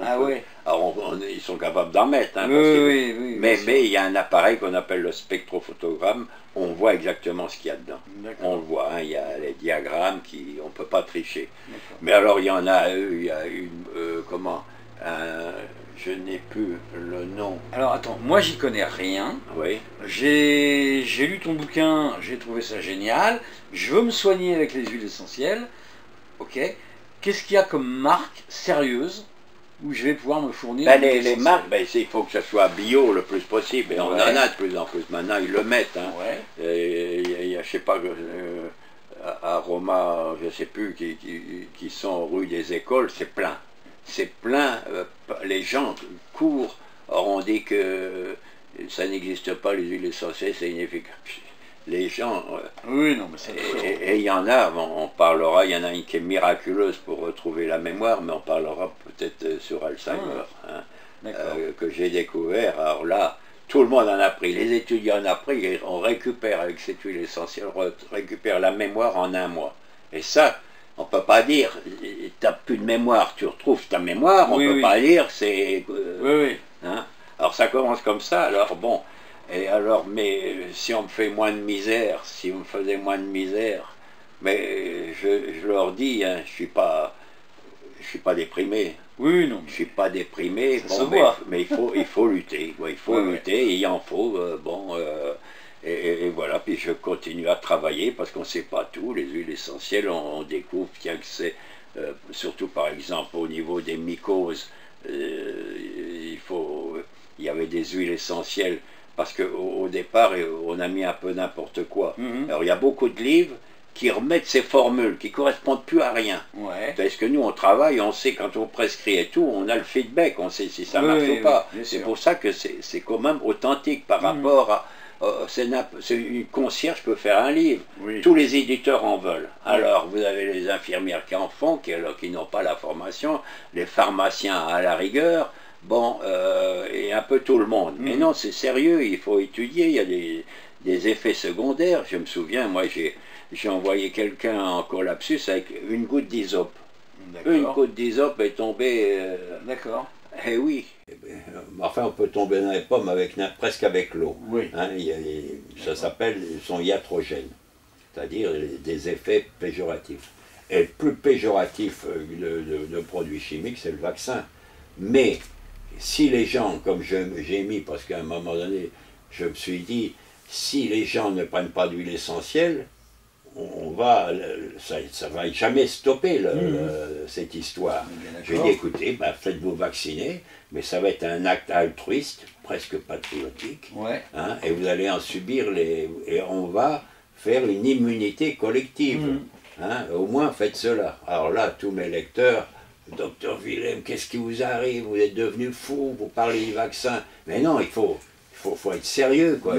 Ah ouais. Alors ils sont capables d'en mettre. Hein, Oui, mais il y a un appareil qu'on appelle le spectrophotogramme, on voit exactement ce qu'il y a dedans. On le voit, hein, il y a les diagrammes, on ne peut pas tricher. Mais alors il y en a, il y a une, je n'ai plus le nom. Alors attends, moi j'y connais rien. Oui. J'ai lu ton bouquin, j'ai trouvé ça génial. Je veux me soigner avec les huiles essentielles. Ok. Qu'est-ce qu'il y a comme marque sérieuse où je vais pouvoir me fournir les marques, il faut que ça soit bio le plus possible. Et on en a de plus en plus. Maintenant, ils le mettent. Hein. Ouais. Il y a, je sais pas, à Roma, je ne sais plus, qui sont rue des Écoles, c'est plein. C'est plein. Les gens courent. Or, on dit que ça n'existe pas, les huiles essentielles, c'est inefficace. Les gens... oui, non, mais c'est... Et il y en a, on parlera, il y en a une qui est miraculeuse pour retrouver la mémoire, mais on parlera peut-être sur Alzheimer, que j'ai découvert. Alors là, tout le monde en a pris, les étudiants en ont pris, et on récupère avec cette huile essentielle, on récupère la mémoire en 1 mois. Et ça, on ne peut pas dire, tu n'as plus de mémoire, tu retrouves ta mémoire, on ne peut pas dire, c'est... Hein. Alors ça commence comme ça, alors bon... Et alors, mais si on me fait moins de misère, si on me faisait moins de misère, mais je leur dis, hein, je suis pas déprimé. Oui, non. Je suis pas déprimé. Bon, mais il faut lutter. Il faut lutter, et il en faut. Et voilà. Puis je continue à travailler parce qu'on ne sait pas tout. Les huiles essentielles, on découvre tiens, que c'est surtout par exemple au niveau des mycoses, il y avait des huiles essentielles. Parce qu'au départ, on a mis un peu n'importe quoi. Alors, il y a beaucoup de livres qui remettent ces formules, qui ne correspondent plus à rien. Parce que nous, on travaille, on sait quand on prescrit et tout, on a le feedback, on sait si ça marche ou pas. C'est pour ça que c'est quand même authentique par rapport à... une concierge peut faire un livre. Tous les éditeurs en veulent. Alors, vous avez les infirmières qui en font, qui n'ont pas la formation, les pharmaciens à la rigueur, bon, et un peu tout le monde. Mais non, c'est sérieux, il faut étudier, il y a des effets secondaires. Je me souviens, moi, j'ai envoyé quelqu'un en collapsus avec une goutte d'hysope. Une goutte d'hysope est tombée... D'accord. Eh oui. Enfin, on peut tomber dans les pommes presque avec l'eau. Oui. Hein, ça s'appelle son iatrogène, c'est-à-dire des effets péjoratifs. Et le plus péjoratif de produits chimiques, c'est le vaccin. Mais si les gens, comme j'ai mis, parce qu'à un moment donné, je me suis dit, si les gens ne prennent pas d'huile essentielle, ça va jamais stopper cette histoire. J'ai dit, écoutez, faites-vous vacciner, mais ça va être un acte altruiste, presque patriotique, hein, et vous allez en subir et on va faire une immunité collective. Hein, au moins, faites cela. Alors là, tous mes lecteurs, Docteur Willem, qu'est-ce qui vous arrive? Vous êtes devenu fou, vous parlez du vaccin. Mais non, il faut être sérieux, quoi.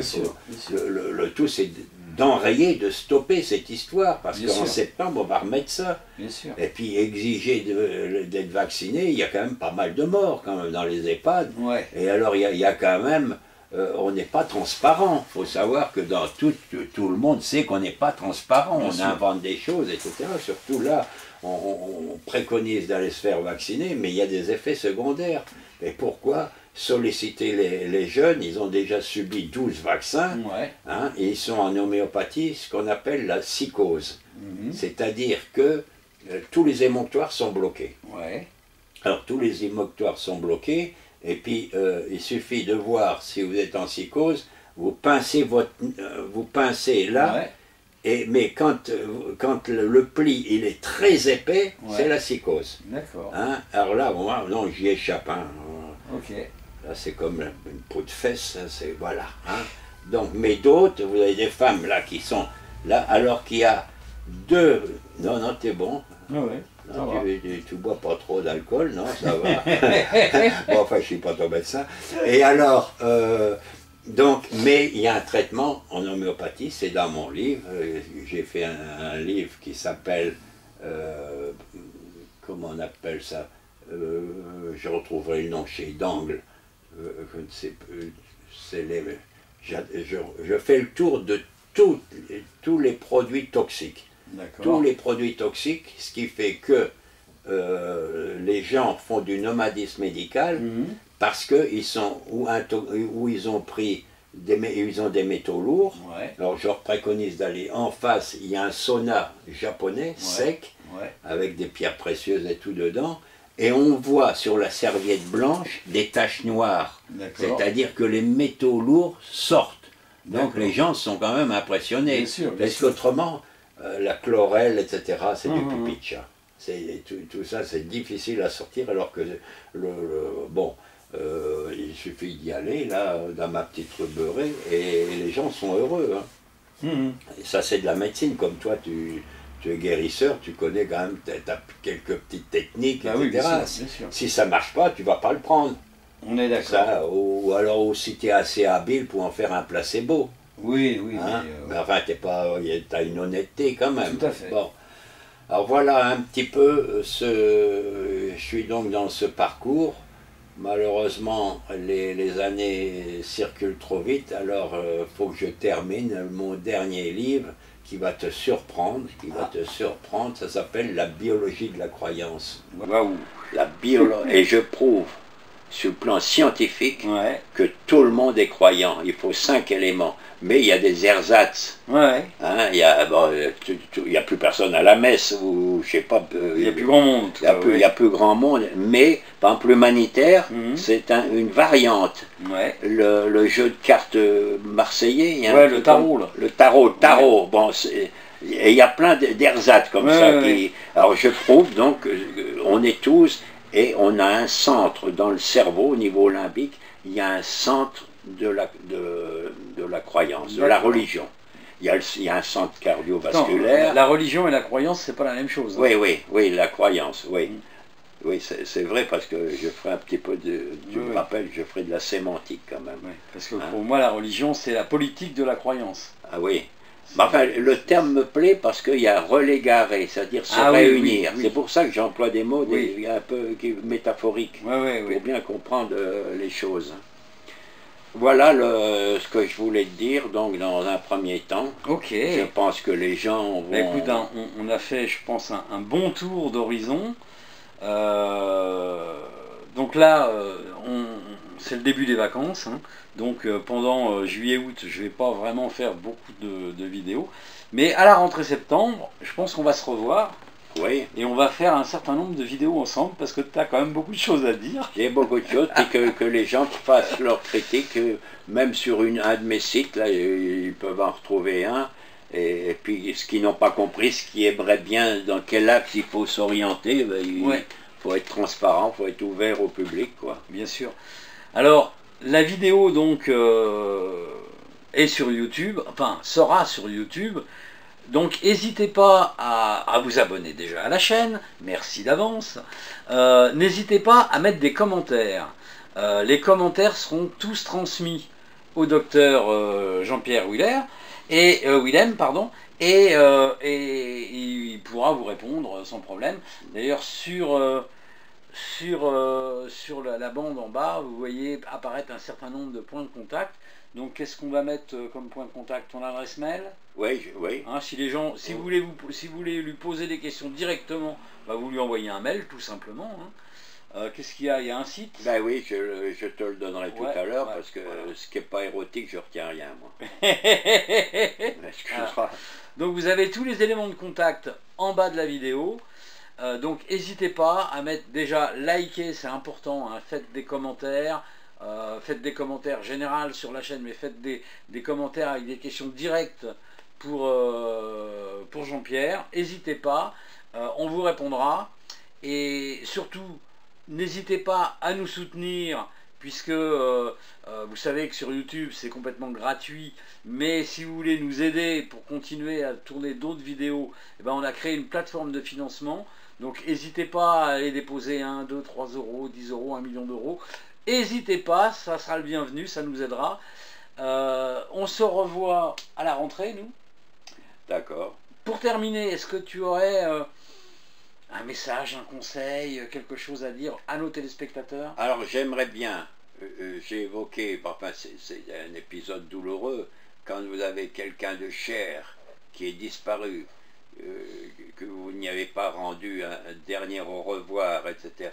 Le tout, c'est d'enrayer, de stopper cette histoire, parce qu'en septembre, on va remettre ça. Et puis, exiger d'être vacciné, il y a quand même pas mal de morts, quand même, dans les EHPAD. Et alors, il y a quand même... on n'est pas transparent. Il faut savoir que dans tout le monde sait qu'on n'est pas transparent. On invente des choses, etc. Surtout là, on préconise d'aller se faire vacciner, mais il y a des effets secondaires. Et pourquoi solliciter les jeunes? Ils ont déjà subi 12 vaccins, hein, et ils sont en homéopathie, ce qu'on appelle la psychose. C'est-à-dire que tous les émonctoires sont bloqués. Alors tous les émonctoires sont bloqués, et puis il suffit de voir si vous êtes en psychose, vous pincez là, mais quand le pli il est très épais, c'est la psychose. Hein? Alors là, moi, non, j'y échappe. Hein. Là, c'est comme une peau de fesse, c'est voilà. Hein? Donc, mais d'autres, vous avez des femmes là qui sont là, alors qu'il y a deux. Non, t'es bon. Non, tu bois pas trop d'alcool, non, ça va. Bon, enfin, je suis pas ton médecin. Et alors, Donc, mais il y a un traitement en homéopathie, c'est dans mon livre. J'ai fait un livre qui s'appelle, comment on appelle ça, je retrouverai le nom chez Dangle, je ne sais plus, je fais le tour de tous les produits toxiques. Tous les produits toxiques, ce qui fait que les gens font du nomadisme médical parce qu'ils sont où ils ont pris ils ont des métaux lourds. Ouais. Alors je leur préconise d'aller en face, il y a un sauna japonais sec avec des pierres précieuses et tout dedans. Et on voit sur la serviette blanche des taches noires. C'est-à-dire que les métaux lourds sortent. Donc les gens sont quand même impressionnés. Parce qu'autrement, la chlorelle, etc., c'est du pipi de chat. Tout ça, c'est difficile à sortir, alors que il suffit d'y aller, là, dans ma petite rue beurrée, et les gens sont heureux. Hein. Et ça, c'est de la médecine, comme toi, tu es guérisseur, tu connais quand même, tu as quelques petites techniques, etc. Oui, bien sûr. Si ça ne marche pas, tu ne vas pas le prendre. On est d'accord. Ou alors si tu es assez habile pour en faire un placebo. Oui. Hein? Mais enfin, tu as une honnêteté quand même. Tout à fait. Bon. Alors voilà un petit peu, je suis donc dans ce parcours. Malheureusement, les années circulent trop vite, alors il faut que je termine mon dernier livre qui va te surprendre, ça s'appelle La biologie de la croyance. Waouh. Et je prouve, sur le plan scientifique, que tout le monde est croyant. Il faut 5 éléments. Mais il y a des ersatz. Hein, il n'y a plus personne à la messe, ou je sais pas. Il n'y a plus grand monde. Il y a plus grand monde. Mais, par exemple, l'humanitaire, c'est une variante. Le jeu de cartes marseillais. Le tarot. Le tarot. Bon, et il y a plein d'ersatz comme ça. Alors je prouve donc on est tous, et on a un centre dans le cerveau au niveau limbique, il y a un centre de la croyance, de la religion. Il y a un centre cardiovasculaire. Non, la religion et la croyance, c'est pas la même chose. Hein. Oui, la croyance, oui. Oui, c'est vrai, parce que je ferai un petit peu tu me rappelles, je ferai de la sémantique quand même. Parce que pour moi, la religion, c'est la politique de la croyance. Ah oui. Enfin, le terme me plaît parce qu'il y a relégarer, c'est-à-dire se réunir. C'est pour ça que j'emploie des mots un peu métaphoriques, pour bien comprendre les choses. Voilà ce que je voulais te dire, donc dans un premier temps. Je pense que les gens vont... Écoute, on a fait, je pense, un bon tour d'horizon. Donc là, c'est le début des vacances. Hein. Donc pendant juillet-août, je ne vais pas vraiment faire beaucoup de vidéos. Mais à la rentrée septembre, je pense qu'on va se revoir. Et on va faire un certain nombre de vidéos ensemble, parce que tu as quand même beaucoup de choses à dire. Il y a beaucoup de choses, puis que les gens fassent leurs critiques, même sur un de mes sites, là, ils peuvent en retrouver un. Et puis ce qu'ils n'ont pas compris, ce qui aimerait bien, dans quel axe il faut s'orienter, il faut être transparent, il faut être ouvert au public, quoi. Bien sûr. Alors, la vidéo donc est sur YouTube, enfin sera sur YouTube. Donc n'hésitez pas à vous abonner déjà à la chaîne, merci d'avance. N'hésitez pas à mettre des commentaires. Les commentaires seront tous transmis au docteur Jean-Pierre Willem, et il pourra vous répondre sans problème. D'ailleurs sur la bande en bas, vous voyez apparaître un certain nombre de points de contact. Donc qu'est-ce qu'on va mettre comme point de contact? Ton adresse mail? Oui. Hein, si vous voulez lui poser des questions directement, vous lui envoyez un mail tout simplement. Hein. Qu'est-ce qu'il y a? Il y a un site? Ben oui, je te le donnerai tout à l'heure, parce que ce qui n'est pas érotique, je ne retiens rien, moi. Excuse-moi. Donc vous avez tous les éléments de contact en bas de la vidéo. Donc n'hésitez pas à mettre déjà liker, c'est important, hein, faites des commentaires. Faites des commentaires généraux sur la chaîne, mais faites des commentaires avec des questions directes pour Jean-Pierre. N'hésitez pas, on vous répondra. Et surtout, n'hésitez pas à nous soutenir, puisque vous savez que sur YouTube c'est complètement gratuit. Mais si vous voulez nous aider pour continuer à tourner d'autres vidéos, on a créé une plateforme de financement. Donc n'hésitez pas à aller déposer 1, 2, 3 euros, 10 euros, 1 million d'euros. N'hésitez pas, ça sera le bienvenu, ça nous aidera. On se revoit à la rentrée, nous. D'accord. Pour terminer, est-ce que tu aurais un message, un conseil, quelque chose à dire à nos téléspectateurs? Alors j'aimerais bien, j'ai évoqué, enfin c'est un épisode douloureux, quand vous avez quelqu'un de cher qui est disparu, que vous n'y avez pas rendu un dernier au revoir, etc.,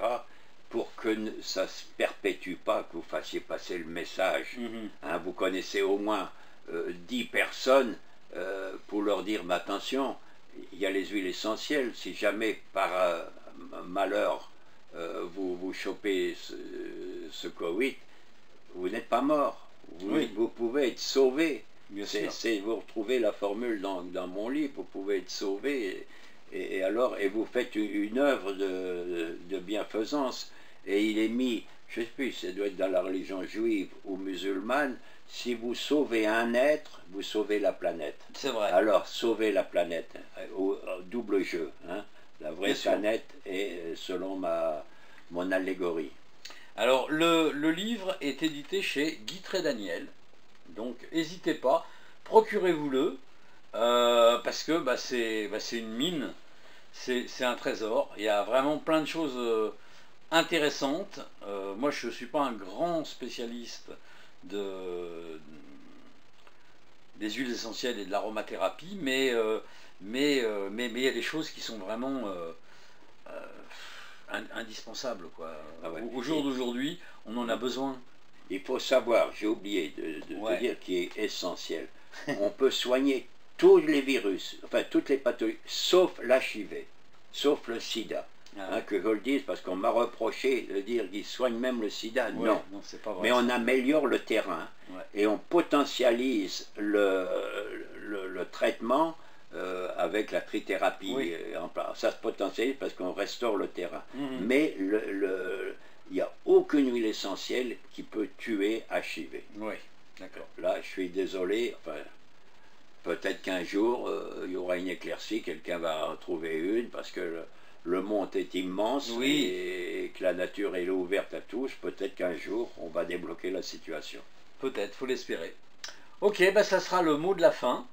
pour que ça ne se perpétue pas, que vous fassiez passer le message. Hein, vous connaissez au moins 10 personnes pour leur dire, mais attention, il y a les huiles essentielles, si jamais par malheur vous chopez ce Covid, vous n'êtes pas mort, vous pouvez être sauvé. Vous retrouvez la formule dans mon livre, vous pouvez être sauvé, et vous faites une œuvre de bienfaisance, et il est mis, je ne sais plus, ça doit être dans la religion juive ou musulmane, si vous sauvez un être, vous sauvez la planète. C'est vrai. Alors, sauvez la planète, au double jeu, hein. La vraie planète est selon mon allégorie. Alors, le livre est édité chez Guy Trédaniel, donc n'hésitez pas, procurez-vous-le, parce que c'est une mine, c'est un trésor, il y a vraiment plein de choses intéressantes. Moi je ne suis pas un grand spécialiste des huiles essentielles et de l'aromathérapie, mais il y a des choses qui sont vraiment indispensables, quoi. Ah ouais. Au jour d'aujourd'hui, on en a besoin. Il faut savoir, j'ai oublié de dire, qui est essentiel. On peut soigner tous les virus, enfin toutes les pathologies, sauf l'HIV, sauf le sida. Hein, que je le dise, parce qu'on m'a reproché de dire qu'il soigne même le sida. Ouais, non, c'est pas vrai, mais on améliore le terrain, et on potentialise le traitement avec la trithérapie. Ça se potentialise parce qu'on restaure le terrain. Mais il n'y a aucune huile essentielle qui peut tuer HIV. Oui, d'accord. Là, je suis désolé, enfin, peut-être qu'un jour, il y aura une éclaircie, quelqu'un va en trouver une, parce que le monde est immense, et que la nature est ouverte à tous. Peut-être qu'un jour, on va débloquer la situation. Peut-être, faut l'espérer. Ok, ça sera le mot de la fin.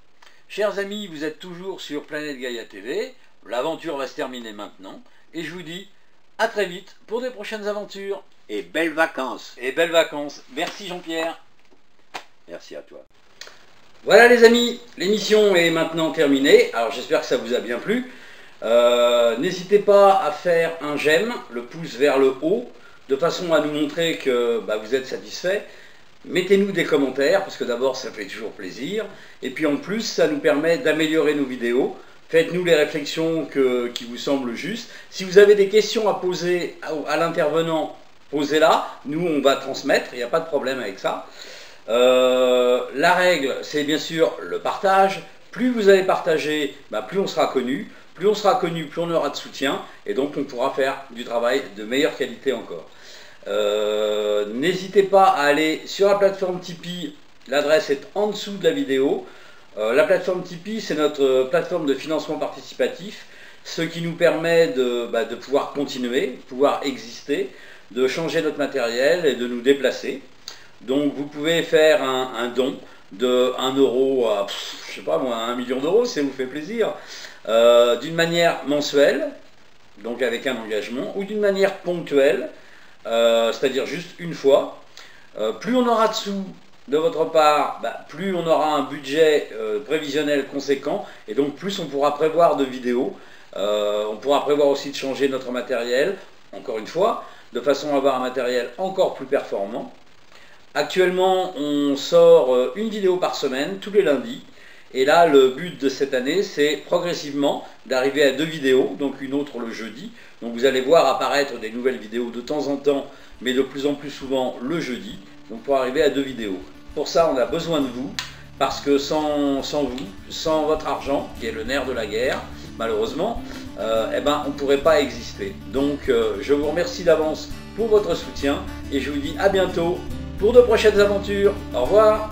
Chers amis, vous êtes toujours sur Planète Gaïa TV. L'aventure va se terminer maintenant. Et je vous dis à très vite pour des prochaines aventures. Et belles vacances. Et belles vacances. Merci Jean-Pierre. Merci à toi. Voilà les amis, l'émission est maintenant terminée. Alors j'espère que ça vous a bien plu. N'hésitez pas à faire un j'aime, le pouce vers le haut, de façon à nous montrer que vous êtes satisfait. Mettez-nous des commentaires, parce que d'abord ça fait toujours plaisir, et puis en plus ça nous permet d'améliorer nos vidéos. Faites-nous les réflexions qui vous semblent justes. Si vous avez des questions à poser à l'intervenant, posez-la, nous on va transmettre, il n'y a pas de problème avec ça. La règle, c'est bien sûr le partage. Plus vous allez partager, plus on sera connu. Plus on sera connu, plus on aura de soutien, et donc on pourra faire du travail de meilleure qualité encore. N'hésitez pas à aller sur la plateforme Tipeee, l'adresse est en dessous de la vidéo. La plateforme Tipeee, c'est notre plateforme de financement participatif, ce qui nous permet de pouvoir continuer, pouvoir exister, de changer notre matériel et de nous déplacer. Donc vous pouvez faire un don de 1 euro à, je sais pas moi, 1 million d'euros, si ça vous fait plaisir, d'une manière mensuelle, donc avec un engagement, ou d'une manière ponctuelle, c'est-à-dire juste une fois. Plus on aura de sous de votre part, plus on aura un budget prévisionnel conséquent, et donc plus on pourra prévoir de vidéos. On pourra prévoir aussi de changer notre matériel, encore une fois, de façon à avoir un matériel encore plus performant. Actuellement, on sort une vidéo par semaine, tous les lundis. Et là, le but de cette année, c'est progressivement d'arriver à 2 vidéos, donc une autre le jeudi. Donc vous allez voir apparaître des nouvelles vidéos de temps en temps, mais de plus en plus souvent le jeudi, donc pour arriver à 2 vidéos. Pour ça, on a besoin de vous, parce que sans vous, sans votre argent, qui est le nerf de la guerre, malheureusement, on ne pourrait pas exister. Donc je vous remercie d'avance pour votre soutien, et je vous dis à bientôt pour de prochaines aventures. Au revoir.